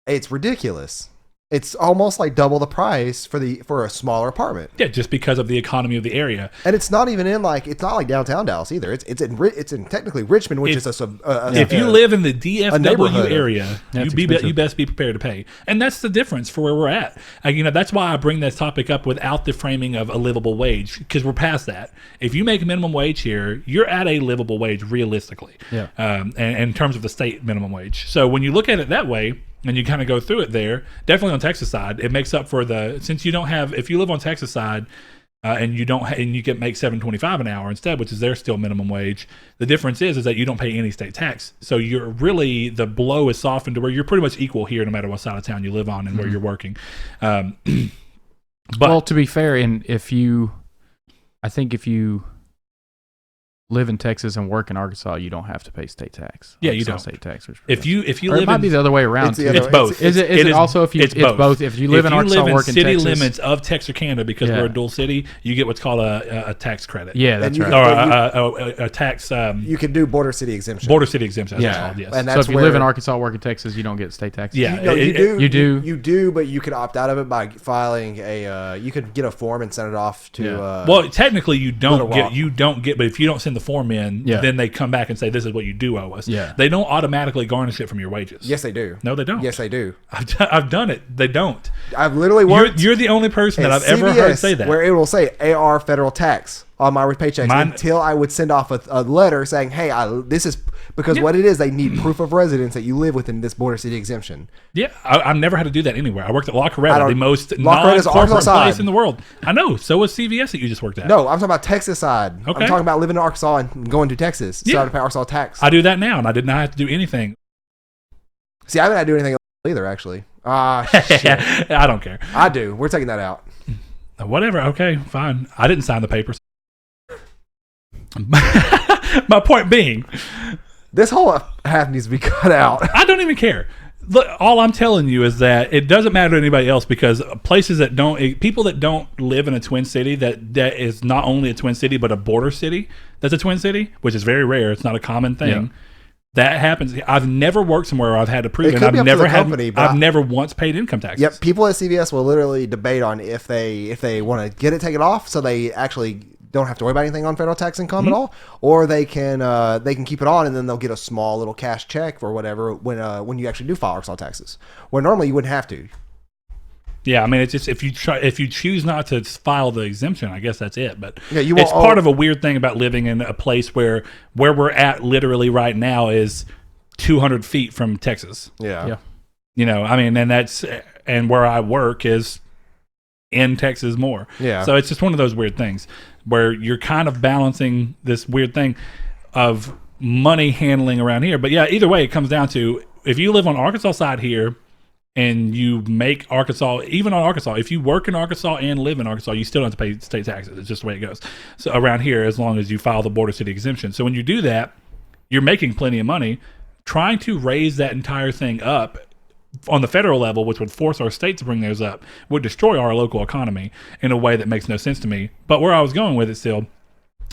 it's ridiculous. It's almost like double the price for a smaller apartment. Yeah, just because of the economy of the area. And it's not even in it's not like downtown Dallas either. It's in technically Richmond, which is if you live in the DFW area, you best be prepared to pay. And that's the difference for where we're at. That's why I bring this topic up without the framing of a livable wage, because we're past that. If you make a minimum wage here, you're at a livable wage realistically. Yeah. And in terms of the state minimum wage. So when you look at it that way, and you kind of go through it there, definitely on Texas side, it makes up for since you don't have, if you live on Texas side and you don't, and you can make $7.25 an hour instead, which is their still minimum wage. The difference is that you don't pay any state tax. So you're really, the blow is softened to where you're pretty much equal here, no matter what side of town you live on and where you're working. But well, to be fair, and if you I think if you live in Texas and work in Arkansas, you don't have to pay state tax. Yeah, you Arkansas don't. State tax. If you or live it might in, be the other way around. It's the too. other it's way. both. Is it also if you it's both. If you live in Arkansas, live in work in city Texas, limits of Texarkana, because Yeah. we're a dual city, you get what's called a tax credit. Yeah, that's you- right. Or a tax You can do border city exemption. border city exemption. That's Yeah. what it's called, yes. And So that's if you live in where- Arkansas, work in Texas, you don't get state taxes. Yeah. No, you do. You do? You do, but you can opt out of it by filing a. You could get a form and send it off to. Yeah. Well, technically, you don't Little get. Rock. You don't get. But if you don't send the form in, Yeah. then they come back and say, "This is what you do owe us." Yeah. They don't automatically garnish it from your wages. Yes, they do. No, they don't. Yes, they do. I've done it. They don't. I've literally worked. You're the only person that at I've ever heard CVS say that. where it will say AR federal tax on my paychecks Mine- until I would send off a letter saying, "Hey, this is because Yeah. what it is. They need proof of residence that you live within this border city exemption." Yeah, I've never had to do that anywhere. I worked at La I Coretta, don't- the most La Coretta's non-corporate Arkansas place side. in the world. I know. So was CVS that you just worked at. No, I'm talking about Texas side. Okay. I'm talking about living in Arkansas and going to Texas. Yeah. Starting to pay Arkansas tax. I do that now, and I did not have to do anything. See, I haven't had to do anything either, actually. Shit. I don't care. I do. We're taking that out. Whatever. Okay, fine. I didn't sign the papers. My point being, This whole half needs to be cut out. I don't even care. Look, all I'm telling you is that it doesn't matter to anybody else, because places that don't, people that don't live in a twin city that is not only a twin city but a border city that's a twin city, which is very rare. It's not a common thing. Yeah. That happens. I've never worked somewhere where I've had to prove It it. could be I've up to never the had. company, but I've I- never once paid income taxes. Yep, people at CVS will literally debate on if they want to get it taken off, so they actually don't have to worry about anything on federal tax income Mm-hmm. at all, or they can keep it on and then they'll get a small little cash check or whatever when you actually do file Arkansas taxes, where normally you wouldn't have to. Yeah, I mean, it's just if you choose not to file the exemption, I guess that's it. But Yeah, you it's won't part owe- of a weird thing about living in a place where we're at literally right now is 200 feet from Texas. Yeah. You know, I mean, and where I work is in Texas more. Yeah. So it's just one of those weird things where you're kind of balancing this weird thing of money handling around here. But yeah, either way, it comes down to if you live on Arkansas side here and you make Arkansas, even on Arkansas, if you work in Arkansas and live in Arkansas, you still don't have to pay state taxes. It's just the way it goes. So around here, as long as you file the border city exemption. So when you do that, you're making plenty of money. Trying to raise that entire thing up on the federal level, which would force our state to bring those up, would destroy our local economy in a way that makes no sense to me. But where I was going with it still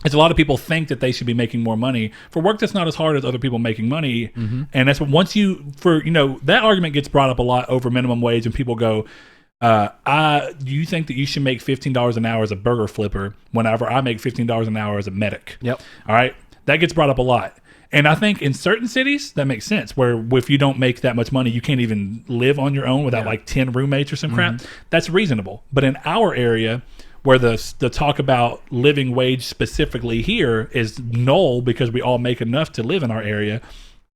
is a lot of people think that they should be making more money for work that's not as hard as other people making money. Mm-hmm. And that's what that argument gets brought up a lot over minimum wage, and people go, you think that you should make $15 an hour as a burger flipper whenever I make $15 an hour as a medic. Yep. All right. That gets brought up a lot. And I think in certain cities that makes sense, where if you don't make that much money, you can't even live on your own without like 10 roommates or some crap. That's reasonable. But in our area, where the talk about living wage specifically here is null because we all make enough to live in our area,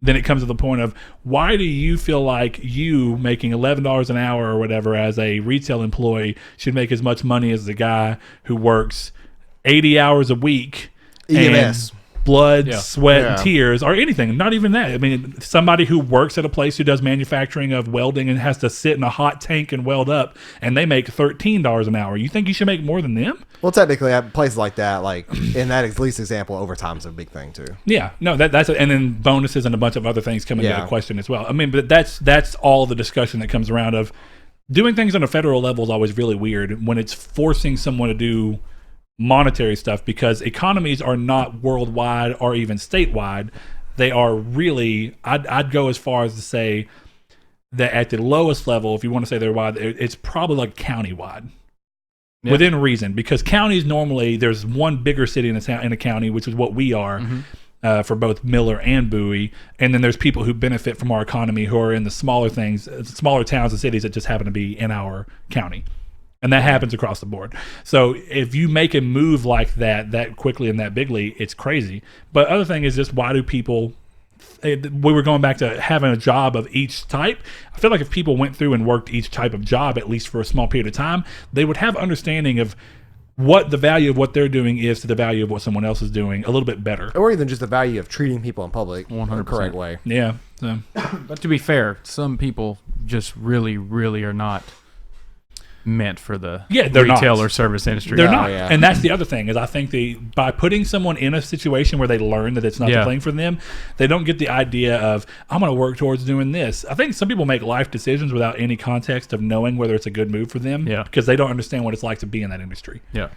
then it comes to the point of, why do you feel like you making $11 an hour or whatever as a retail employee should make as much money as the guy who works 80 hours a week EMS. and blood, Yeah. sweat, Yeah. and tears, or anything? Not even that. I mean, somebody who works at a place who does manufacturing of welding and has to sit in a hot tank and weld up, and they make $13 an hour. You think you should make more than them? Well, technically, at places like that, like in that at least example, overtime's a big thing too. Yeah, no, that's and then bonuses and a bunch of other things come into Yeah. the question as well. I mean, but that's all the discussion that comes around of doing things on a federal level is always really weird when it's forcing someone to do monetary stuff, because economies are not worldwide or even statewide. They are really, I'd go as far as to say that at the lowest level, if you want to say they're wide, it's probably like countywide. Yeah. Within reason, because counties normally there's one bigger city in a county, which is what we are for both Miller and Bowie, and then there's people who benefit from our economy who are in the smaller things, smaller towns and cities that just happen to be in our county, and that happens across the board. So if you make a move like that quickly and that bigly, it's crazy. But other thing is just, why do people? We were going back to having a job of each type. I feel like if people went through and worked each type of job, at least for a small period of time, they would have understanding of what the value of what they're doing is to the value of what someone else is doing a little bit better. Or even just the value of treating people in public in the 100%. correct way. Yeah. So, But to be fair, some people just really, really are not meant for the they're retail not. or service industry. They're not. Yeah. And that's the other thing is I think by putting someone in a situation where they learn that it's not the thing for them, they don't get the idea of, I'm going to work towards doing this. I think some people make life decisions without any context of knowing whether it's a good move for them because they don't understand what it's like to be in that industry. Yeah.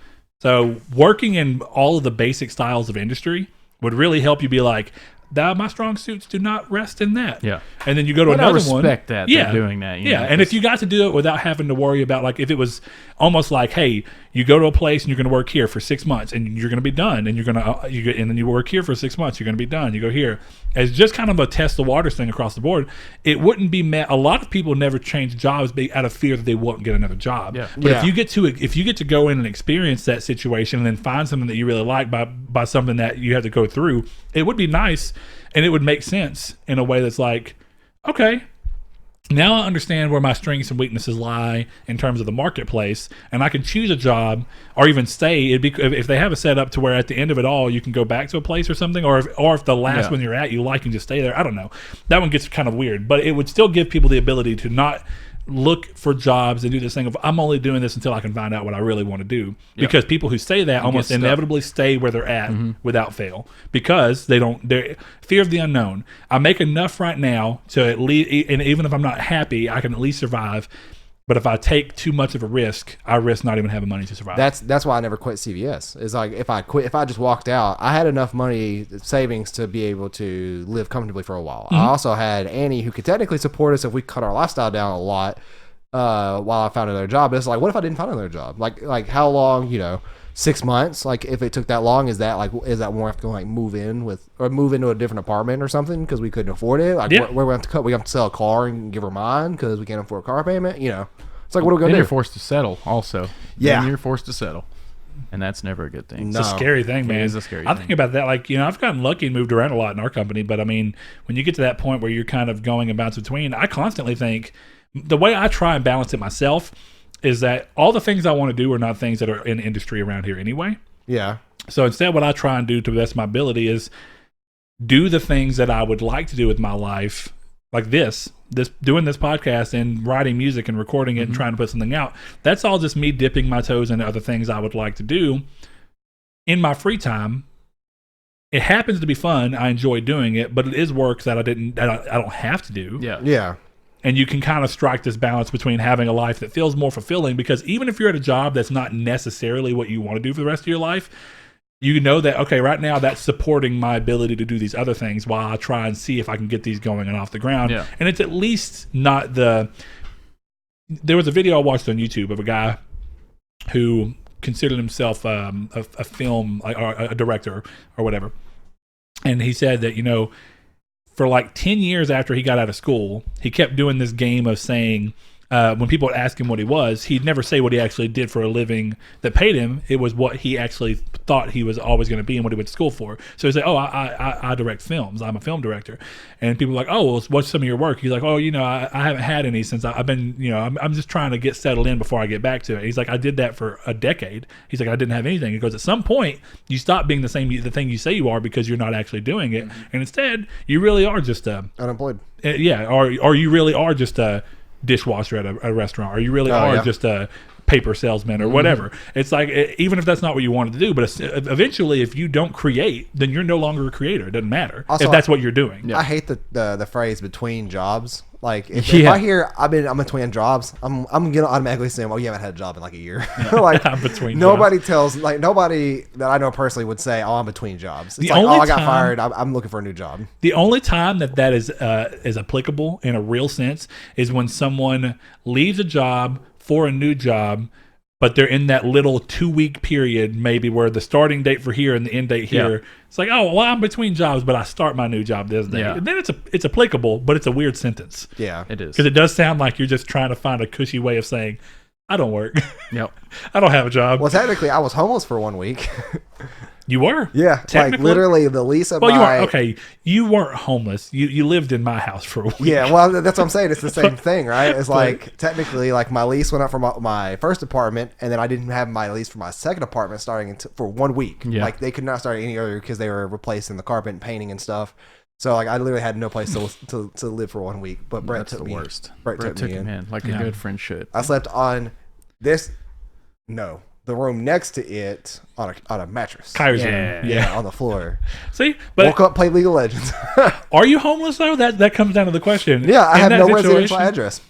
So working in all of the basic styles of industry would really help you be like, my strong suits do not rest in that. Yeah. And then you go to But another I one. respect that they're doing that. You know, And if you got to do it without having to worry about, like, if it was almost like, hey, you go to a place and you're going to work here for 6 months and you're going to be done, and you're going to and then you work here for 6 months, you're going to be done. You go here as just kind of a test the waters thing across the board. It wouldn't be met. A lot of people never change jobs out of fear that they won't get another job. Yeah. But if you get to go in and experience that situation and then find something that you really like by something that you have to go through, it would be nice. And it would make sense in a way that's like, okay, now I understand where my strengths and weaknesses lie in terms of the marketplace, and I can choose a job or even stay. If they have a setup to where at the end of it all you can go back to a place or something, or if the last one you're at you like and just stay there. I don't know. That one gets kind of weird, but it would still give people the ability to not look for jobs and do this thing of, I'm only doing this until I can find out what I really want to do. Because people who say that almost inevitably stay where they're at without fail, because they're fear of the unknown. I make enough right now to at least, and even if I'm not happy, I can at least survive. But if I take too much of a risk, I risk not even having money to survive. That's why I never quit CVS. It's like if I just walked out, I had enough money savings to be able to live comfortably for a while. I also had Annie who could technically support us if we cut our lifestyle down a lot while I found another job. It's like, what if I didn't find another job? Like how long? 6 months. Like if it took that long, is that more have to like move into a different apartment or something because we couldn't afford it? Like where we have to cut? We have to sell a car and give her mine because we can't afford a car payment. It's like, what are we gonna do? You're forced to settle. Also, yeah, then you're forced to settle, and that's never a good thing. It's a scary thing, man. It is a scary thing. I think about that. Like, I've gotten lucky and moved around a lot in our company, but I mean, when you get to that point where you're kind of going and bouncing between, I constantly think the way I try and balance it myself is that all the things I want to do are not things that are in industry around here anyway. Yeah. So instead, what I try and do to the best of my ability is do the things that I would like to do with my life, like doing this podcast and writing music and recording it and trying to put something out. That's all just me dipping my toes into other things I would like to do in my free time. It happens to be fun. I enjoy doing it, but it is work that I don't have to do. Yeah. Yeah. And you can kind of strike this balance between having a life that feels more fulfilling, because even if you're at a job that's not necessarily what you want to do for the rest of your life, you know that, okay, right now that's supporting my ability to do these other things while I try and see if I can get these going and off the ground. Yeah. And it's at least not there was a video I watched on YouTube of a guy who considered himself a film or a director or whatever. And he said that, for like 10 years after he got out of school, he kept doing this game of saying, when people would ask him what he was, he'd never say what he actually did for a living that paid him. It was what he actually thought he was always going to be and what he went to school for. So he'd say, I direct films. I'm a film director. And people are like, oh, well, what's some of your work? He's like, oh, I haven't had any since I've been, I'm just trying to get settled in before I get back to it. He's like, I did that for a decade. He's like, I didn't have anything. He goes, at some point, you stop being the thing you say you are because you're not actually doing it. And instead, you really are just unemployed. Yeah, or you really are just a dishwasher at a restaurant, or you really are just a paper salesman or whatever. It's like, even if that's not what you wanted to do, but eventually if you don't create, then you're no longer a creator. It doesn't matter also, if that's what you're doing. I hate the phrase between jobs. Like if I hear I'm between jobs, I'm gonna automatically assume, oh, you haven't had a job in like a year. Like between nobody jobs. Nobody that I know personally would say, oh, I'm between jobs. It's like, oh, I got fired, I'm looking for a new job. The only time that is applicable in a real sense is when someone leaves a job for a new job, but they're in that little 2-week period maybe where the starting date for here and the end date here. Yeah. It's like, oh, well, I'm between jobs, but I start my new job this day. Yeah. And then it's applicable, but it's a weird sentence. Yeah, it is. Because it does sound like you're just trying to find a cushy way of saying, I don't work. Yep. I don't have a job. Well, technically, I was homeless for 1 week. You were? Yeah, like literally the lease of you weren't homeless. You lived in my house for a week. Yeah, well, that's what I'm saying. It's the same thing, right? It's like technically, like my lease went up for my first apartment, and then I didn't have my lease for my second apartment starting for 1 week. Yeah. Like they could not start any earlier because they were replacing the carpet and painting and stuff. So like I literally had no place to live for 1 week. But Brett took me. Worst. Brett took me in like a good friend should. I slept on No, the room next to it on a mattress. Kyra's room. Yeah, on the floor. See, but woke up, played League of Legends. are you homeless though? That comes down to the question. Yeah, I In have that no situation, residential address.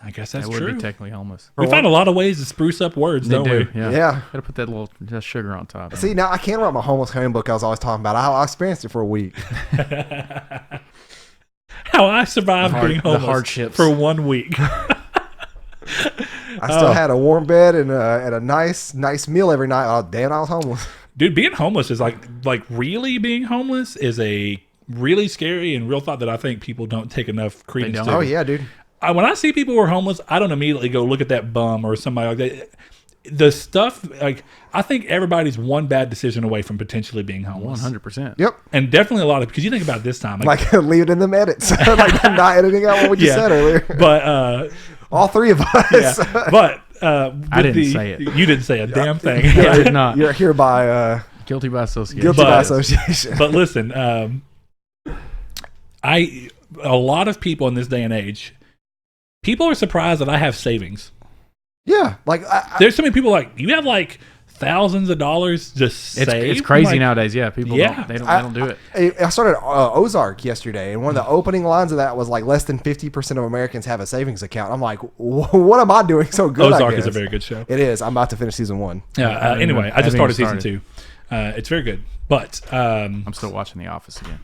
I guess that's That would true. be technically homeless. We find a lot of ways to spruce up words, don't we? Yeah. Gotta put that little just sugar on top. See, now I can't write my homeless handbook I was always talking about. I experienced it for a week. How I survived being homeless hardships. for 1 week. I still had a warm bed and a nice meal every night. Oh, damn, I was homeless. Dude, being homeless is like really being homeless is a really scary and real thought that I think people don't take enough credence to. Oh, yeah, dude. When I see people who are homeless, I don't immediately go look at that bum or somebody like that. The stuff, like, I think everybody's one bad decision away from potentially being homeless. 100%. Yep. And definitely a lot of, because you think about this time. Like leave it in the edits. Like not editing out what you said earlier. But, all three of us. yeah. But, I didn't say it. You didn't say a damn thing. I did not. You're hereby Guilty by association. guilty by association. But listen, a lot of people in this day and age, people are surprised that I have savings. Yeah, like There's so many people like, you have like thousands of dollars just saved. It's crazy like, nowadays. Yeah, people don't do it. I started Ozark yesterday, and one of the opening lines of that was like less than 50% of Americans have a savings account. I'm like, what am I doing so good? Ozark is a very good show. It is. I'm about to finish season 1. Yeah. Anyway, I just started season 2. It's very good, but I'm still watching The Office again.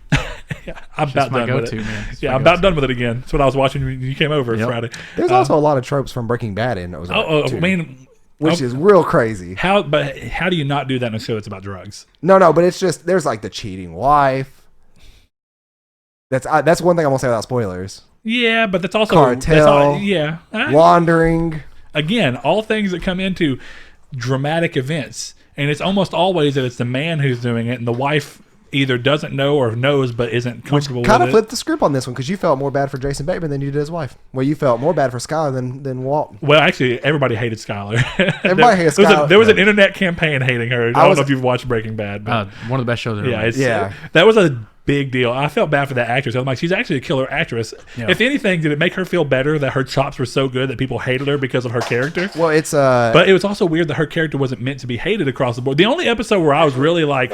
yeah, I'm about my done with go-to, it. man. It's Yeah, my I'm about go-to. done with it again. That's what I was watching when you came over Friday. There's also a lot of tropes from Breaking Bad in Ozark, too, I mean, which is real crazy. how do you not do that in a show that's about drugs? No, but it's just there's like the cheating wife. That's one thing I won't say without spoilers. Yeah, but that's also Cartel. yeah. Laundering. Again, all things that come into dramatic events, and it's almost always that it's the man who's doing it, and the wife either doesn't know or knows but isn't comfortable Kind with of it. flipped the script on this one because you felt more bad for Jason Bateman than you did his wife. Well, you felt more bad for Skylar than Walt. Well, actually, everybody hated Skylar. Everybody hates Skylar. There was an internet campaign hating her. I don't know if you've watched Breaking Bad. But One of the best shows ever. yeah, that was a big deal. I felt bad for that actress. I'm like, she's actually a killer actress. Yeah. If anything, did it make her feel better that her chops were so good that people hated her because of her character? Well, it's But it was also weird that her character wasn't meant to be hated across the board. The only episode where I was really like,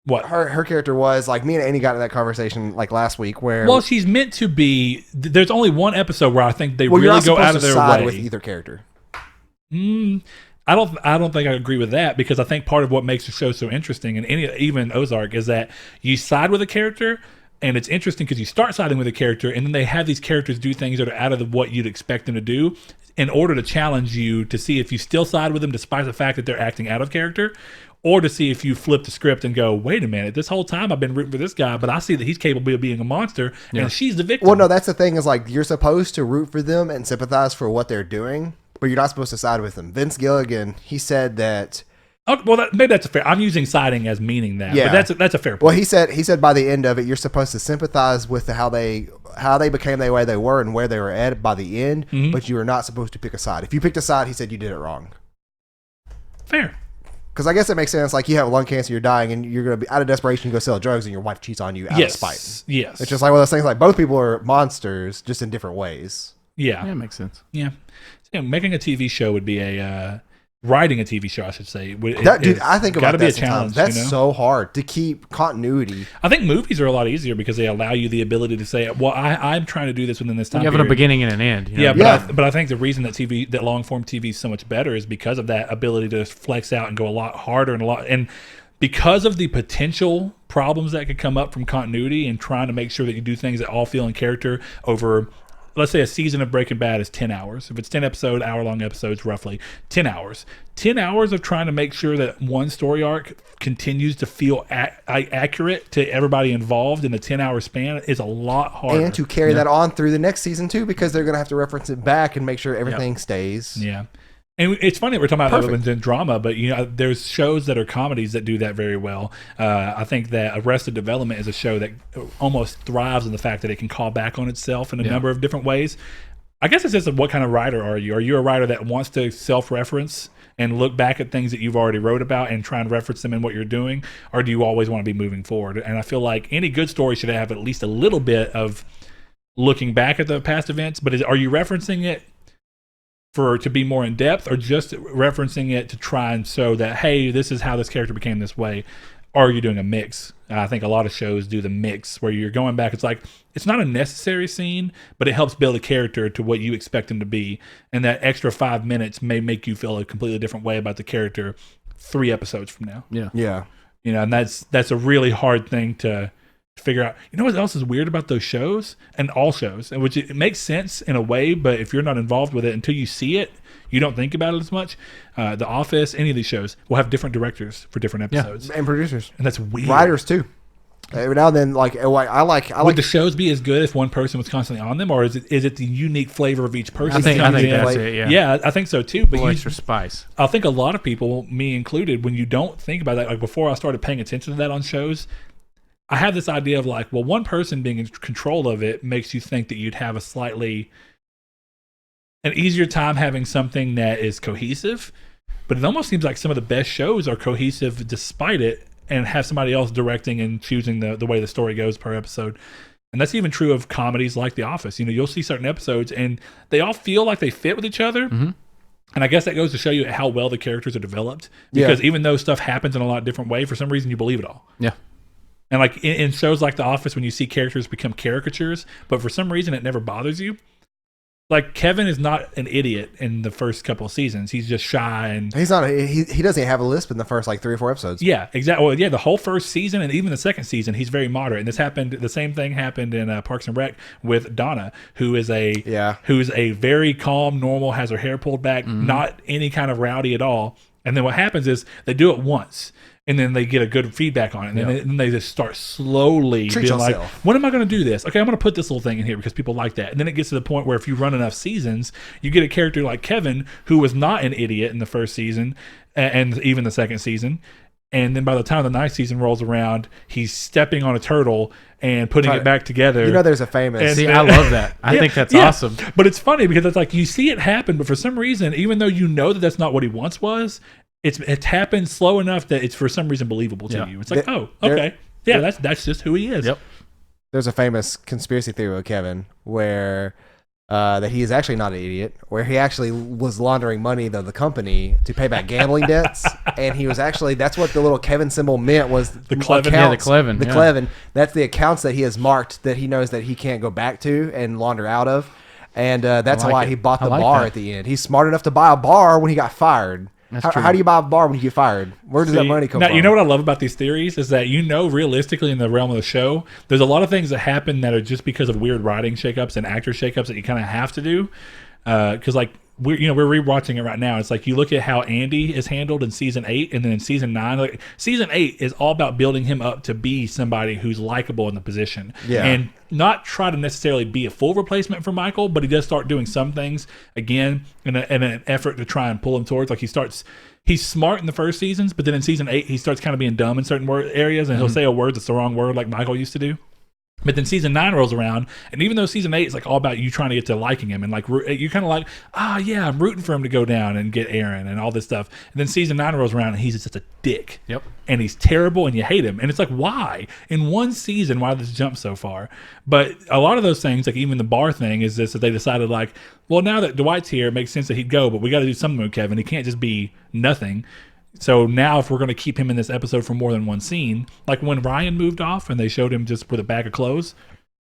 what? her character was like me and Annie got in that conversation like last week where Well, she's meant to be. There's only one episode where I think they you're really not go out supposed of to their side way with either character. I don't think I agree with that because I think part of what makes the show so interesting, and even Ozark, is that you side with a character, and it's interesting because you start siding with a character, and then they have these characters do things that are out of what you'd expect them to do, in order to challenge you to see if you still side with them despite the fact that they're acting out of character, or to see if you flip the script and go, wait a minute, this whole time I've been rooting for this guy, but I see that he's capable of being a monster, and she's the victim. Well, no, that's the thing is like you're supposed to root for them and sympathize for what they're doing, but you're not supposed to side with them. Vince Gilligan, he said that. Oh, well, maybe that's a fair. I'm using siding as meaning that, Yeah. but that's a fair point. Well, he said by the end of it, you're supposed to sympathize with how they became the way they were and where they were at by the end, but you are not supposed to pick a side. If you picked a side, he said you did it wrong. Fair. Because I guess it makes sense. Like you have lung cancer, you're dying, and you're going to be out of desperation, you go sell drugs, and your wife cheats on you out of spite. Yes. It's just like one of those things. Like both people are monsters, just in different ways. Yeah. Yeah, it makes sense. Yeah. So, making a TV show would be writing a TV show, I should say. Dude, I think about gotta be that a challenge. sometimes. That's you know? so hard to keep continuity. I think movies are a lot easier because they allow you the ability to say, well, I'm trying to do this within this time You have period. a beginning and an end. You know? Yeah, but I think the reason that long form TV is so much better is because of that ability to flex out and go a lot harder and because of the potential problems that could come up from continuity and trying to make sure that you do things that all feel in character over. Let's say a season of Breaking Bad is 10 hours. If it's 10 hour-long episodes, roughly 10 hours. 10 hours of trying to make sure that one story arc continues to feel accurate to everybody involved in a 10-hour span is a lot harder. And to carry that on through the next season too, because they're going to have to reference it back and make sure everything stays. Yeah. And it's funny we're talking about that in drama, but there's shows that are comedies that do that very well. I think that Arrested Development is a show that almost thrives in the fact that it can call back on itself in a number of different ways. I guess it's just what kind of writer are you? Are you a writer that wants to self-reference and look back at things that you've already wrote about and try and reference them in what you're doing, or do you always want to be moving forward? And I feel like any good story should have at least a little bit of looking back at the past events, but are you referencing it to be more in depth, or just referencing it to try and show that, hey, this is how this character became this way? Or are you doing a mix? I think a lot of shows do the mix where you're going back. It's like, it's not a necessary scene, but it helps build a character to what you expect him to be. And that extra 5 minutes may make you feel a completely different way about the character 3 episodes from now. Yeah. Yeah. You know, and that's a really hard thing to figure out. You know what else is weird about those shows, and all shows, and which it makes sense in a way, but if you're not involved with it until you see it, you don't think about it as much. The Office, any of these shows will have different directors for different episodes, And producers. and that's weird. Writers too. Every now and then, I like Would the shows be as good if one person was constantly on them, or is it the unique flavor of each person? I think that's it. Yeah, I think so too. But extra spice. I think a lot of people, me included, when you don't think about that, like before I started paying attention to that on shows, I have this idea of like, well, one person being in control of it makes you think that you'd have an easier time having something that is cohesive. But it almost seems like some of the best shows are cohesive despite it, and have somebody else directing and choosing the way the story goes per episode. And that's even true of comedies like The Office. You know, you'll see certain episodes and they all feel like they fit with each other. Mm-hmm. And I guess that goes to show you how well the characters are developed. Because even though stuff happens in a lot of different ways, for some reason you believe it all. Yeah. And like in shows like The Office, when you see characters become caricatures, but for some reason it never bothers you. Like, Kevin is not an idiot in the first couple of seasons. He's just shy, and he's not. He doesn't have a lisp in the first 3 or 4 episodes. Yeah, exactly. Well, yeah, the whole first season and even the second season, he's very moderate. And this happened. The same thing happened in Parks and Rec with Donna, who's a very calm, normal, has her hair pulled back, not any kind of rowdy at all. And then what happens is they do it once, and then they get a good feedback on it. And then they just start slowly being like, when am I going to do this? Okay, I'm going to put this little thing in here because people like that. And then it gets to the point where if you run enough seasons, you get a character like Kevin, who was not an idiot in the first season and even the second season. And then by the time the 9th season rolls around, he's stepping on a turtle and putting it back together. You know, there's a famous... See, I love that. I think that's awesome. But it's funny because it's like you see it happen, but for some reason, even though you know that that's not what he once was, it's happened slow enough that it's for some reason believable to you. It's like, okay. Yeah, that's just who he is. Yep. There's a famous conspiracy theory with Kevin where... that he is actually not an idiot, where he actually was laundering money to the company to pay back gambling debts, and he was actually, that's what the little Kevin symbol meant, was the Clevin. The Clevin. That's the accounts that he has marked that he knows that he can't go back to and launder out of, and that's why he bought the bar at the end. He's smart enough to buy a bar when he got fired. How do you buy a bar when you get fired? Where does that money come from? You know what I love about these theories is that, you know, realistically in the realm of the show, there's a lot of things that happen that are just because of weird writing shakeups and actor shakeups that you kind of have to do. Because we're rewatching it right now. It's like you look at how Andy is handled in season 8, and then in season 9, season 8 is all about building him up to be somebody who's likable in the position, and not try to necessarily be a full replacement for Michael, but he does start doing some things again in an effort to try and pull him towards. Like he's smart in the first seasons, but then in season 8 he starts kind of being dumb in certain areas, and he'll say a word that's the wrong word, like Michael used to do. But then season 9 rolls around, and even though season 8 is like all about you trying to get to liking him, and like you're kind of like, I'm rooting for him to go down and get Aaron and all this stuff. And then season 9 rolls around, and he's just a dick. Yep. And he's terrible, and you hate him. And it's like, why? In one season, why this jump so far? But a lot of those things, like even the bar thing, is this, that they decided like, well, now that Dwight's here, it makes sense that he'd go, but we got to do something with Kevin. He can't just be nothing. So now if we're going to keep him in this episode for more than one scene, like when Ryan moved off and they showed him just with a bag of clothes,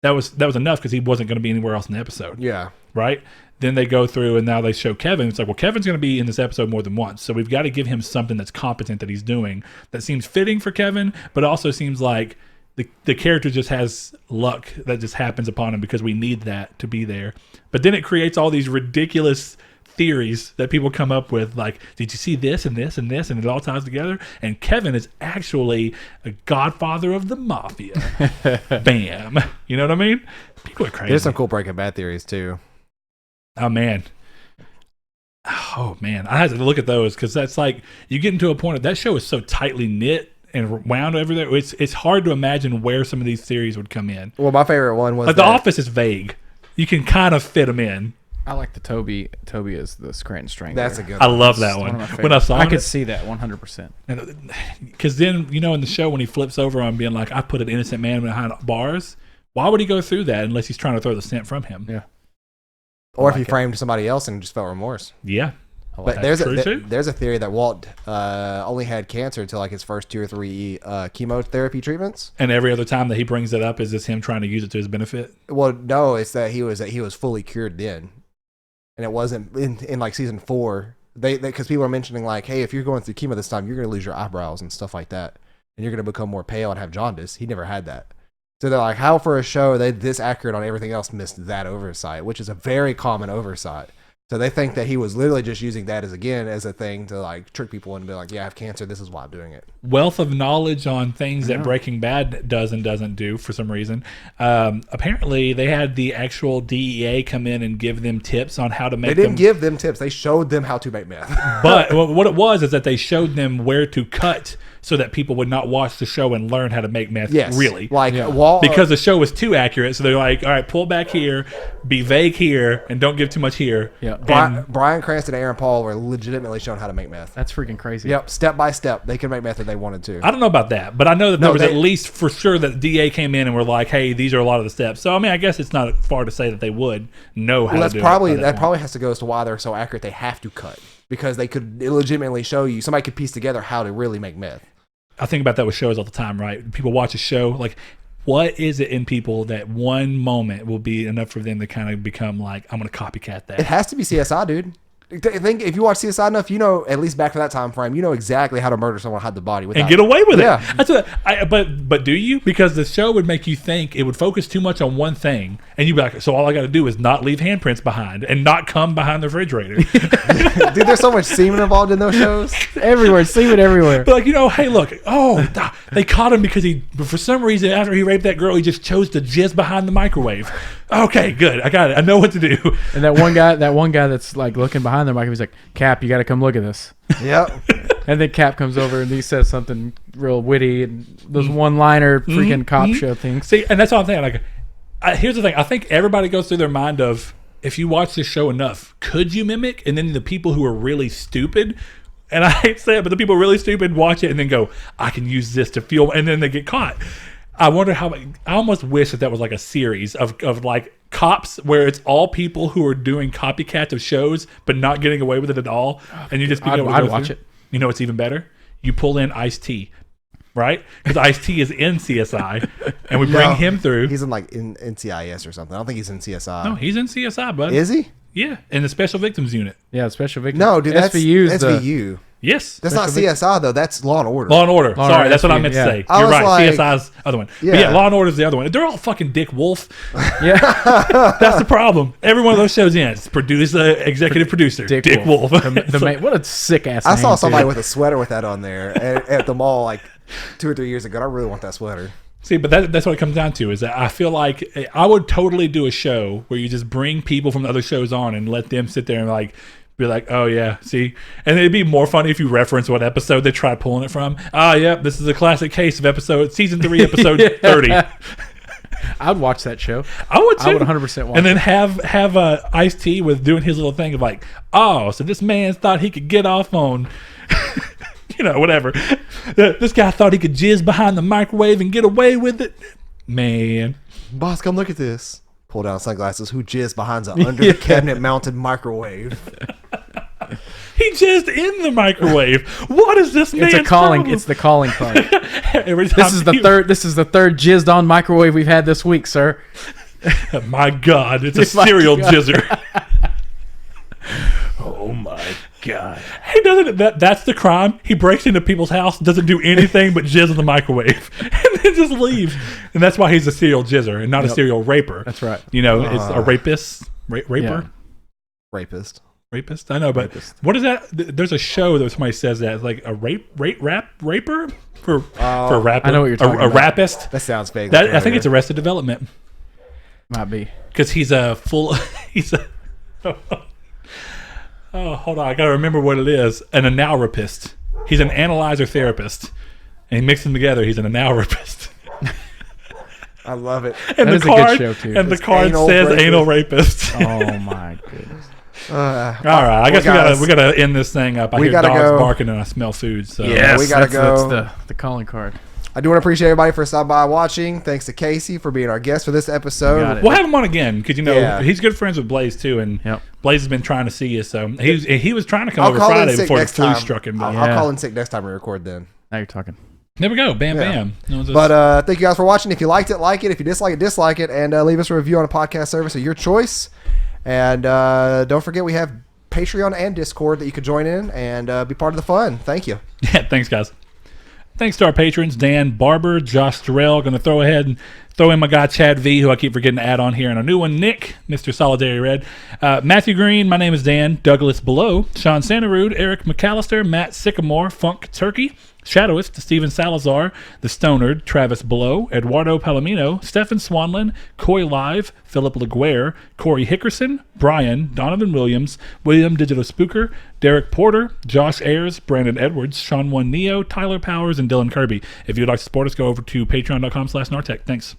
that was enough because he wasn't going to be anywhere else in the episode. Yeah. Right? Then they go through and now they show Kevin. It's like, well, Kevin's going to be in this episode more than once. So we've got to give him something that's competent that he's doing that seems fitting for Kevin, but also seems like the character just has luck that just happens upon him because we need that to be there. But then it creates all these ridiculous theories that people come up with, like, did you see this and this and this, and it all ties together, and Kevin is actually a godfather of the mafia. Bam. You know what I mean? People are crazy. There's some cool Breaking Bad theories too. Oh man, I had to look at those because that's like, you get into a point of that show is so tightly knit and wound over there. It's hard to imagine where some of these theories would come in. Well, my favorite one was like The Office is vague. You can kind of fit them in. I like the Toby is the Scranton Strangler. That's a good one. I love that one. When I saw I could see that 100%. Because then, you know, in the show when he flips over on being like, I put an innocent man behind bars, why would he go through that unless he's trying to throw the scent from him? Yeah. Or if he framed somebody else and just felt remorse. Yeah. But there's a theory that Walt only had cancer until like his first 2 or 3 chemotherapy treatments. And every other time that he brings it up, is this him trying to use it to his benefit? Well, no, it's that he was fully cured then, and it wasn't in like season 4. They because people are mentioning like, hey, if you're going through chemo this time, you're gonna lose your eyebrows and stuff like that, and you're gonna become more pale and have jaundice. He never had that. So they're like, how for a show they this accurate on everything else missed that oversight, which is a very common oversight. So they think that he was literally just using that as a thing to like trick people and be like, yeah, I have cancer. This is why I'm doing it. Wealth of knowledge on things that Breaking Bad does and doesn't do for some reason. Apparently, they had the actual DEA come in and give them tips on how to make. They didn't give them tips. They showed them how to make meth. But what it was is that they showed them where to cut so that people would not watch the show and learn how to make meth. Yes, really, because the show was too accurate. So they're like, all right, pull back here, be vague here, and don't give too much here. Yeah. Bryan Cranston and Aaron Paul were legitimately shown how to make meth. That's freaking crazy. Yep, step by step, they could make meth if they wanted to. I don't know about that, but I know that there was at least for sure that DA came in and were like, hey, these are a lot of the steps. So I mean, I guess it's not far to say that they would know how to do it. That probably has to go as to why they're so accurate. They have to cut because they could legitimately show you. Somebody could piece together how to really make meth. I think about that with shows all the time, right? People watch a show, like, what is it in people that one moment will be enough for them to kind of become like, I'm going to copycat that? It has to be CSI, dude. I think if you watch CSI enough, you know, at least back to that time frame, you know exactly how to murder someone, hide the body, and get away with it. Yeah. That's but do you? Because the show would make you think, it would focus too much on one thing, and you'd be like, so all I got to do is not leave handprints behind and not come behind the refrigerator. Dude, there's so much semen involved in those shows. Everywhere, semen everywhere. But like, you know, hey, look, they caught him because for some reason, after he raped that girl, he just chose to jizz behind the microwave. Okay, good. I got it. I know what to do. And that one guy that's like looking behind the microwave, he's like, Cap, you got to come look at this. Yep. And then Cap comes over and he says something real witty and those one-liner freaking cop show things. See, and that's all I'm saying. Like, here's the thing. I think everybody goes through their mind of, if you watch this show enough, could you mimic? And then the people who are really stupid, and I hate to say it, but the people really stupid watch it and then go, I can use this to feel, and then they get caught. I wonder how. I almost wish that was like a series of like cops where it's all people who are doing copycats of shows but not getting away with it at all, and you just I'd watch it. You know what's even better? You pull in Ice-T, right? Because Ice-T is in CSI, and we bring him through. He's in like in NCIS or something. I don't think he's in CSI. No, he's in CSI, bud. Is he? Yeah, in the Special Victims Unit. Yeah, Special Victims. No, dude, that's SVU. Yes. That's not CSI, though. That's Law and Order. Law and Order. Sorry, that's what I meant to say. You're right. Like, CSI's other one. Yeah. But yeah, Law and Order's the other one. They're all fucking Dick Wolf. Yeah. That's the problem. Every one of those shows, it's executive producer. Dick Wolf. What a sick ass I saw somebody with a sweater with that on there at the mall like 2 or 3 years ago. I really want that sweater. See, but that's what it comes down to, is that I feel like I would totally do a show where you just bring people from the other shows on and let them sit there and like be like, oh yeah, see? And it'd be more funny if you reference what episode they try pulling it from. Yep, this is a classic case of season 3, episode 30. I'd watch that show. I would too. I would 100% watch and then have Ice-T with doing his little thing of like, so this man thought he could get off on... whatever. This guy thought he could jizz behind the microwave and get away with it. Man. Boss, come look at this. Pull down sunglasses. Who jizzed behind the under the cabinet mounted microwave? He jizzed in the microwave. What is this man's problem? It's the calling card. This is the third jizzed on microwave we've had this week, sir. My God, it's a serial jizzer. Oh my God. He doesn't. That's the crime. He breaks into people's house, doesn't do anything but jizz in the microwave, and then just leaves. And that's why he's a serial jizzer and not a serial raper. That's right. It's a rapist, raper, yeah. rapist. I know, but what is that? There's a show that somebody says that it's like a raper for rapper. I know what you're talking about. A rapist. That sounds fake. I think it's Arrested Development. Might be because he's a full. Oh, hold on. I got to remember what it is. An analrapist. He's an analyzer therapist. And he mixes them together. He's an analrapist. I love it. And that is a good show, too. And the card says anal rapist. Oh, my goodness. All right. I guess we gotta end this thing up. I hear dogs barking and I smell food. So. Yes, we got to go. That's the calling card. I do want to appreciate everybody for stopping by watching. Thanks to Casey for being our guest for this episode. Got it. We'll have him on again because Yeah. he's good friends with Blaze too, and Yep. Blaze has been trying to see you. So he was trying to come I'll over call in Friday sick before the next flu time. struck him. I'll call in sick next time we record then. Now you're talking. There we go. Bam, Yeah. bam. You know, just- But thank you guys for watching. If you liked it, like it. If you dislike it, dislike it. And leave us a review on a podcast service of your choice. And don't forget we have Patreon and Discord that you could join in and be part of the fun. Thank you. yeah, thanks, guys. Thanks to our patrons, Dan Barber, Josh Durrell. Going to throw ahead and throw in my guy Chad V, who I keep forgetting to add on here, and a new one, Nick, Mr. Solidarity Red, Matthew Green, my name is Dan, Douglas Below, Sean Santarude, Eric McAllister, Matt Sycamore, Funk Turkey, Shadowist, Steven Salazar, The Stonard, Travis Below, Eduardo Palomino, Stefan Swanlin, Coy Live, Philip LaGuerre, Corey Hickerson, Brian, Donovan Williams, William Digital Spooker, Derek Porter, Josh Ayers, Brandon Edwards, Sean One Neo, Tyler Powers, and Dylan Kirby. If you'd like to support us, go over to patreon.com/Nartech. Thanks.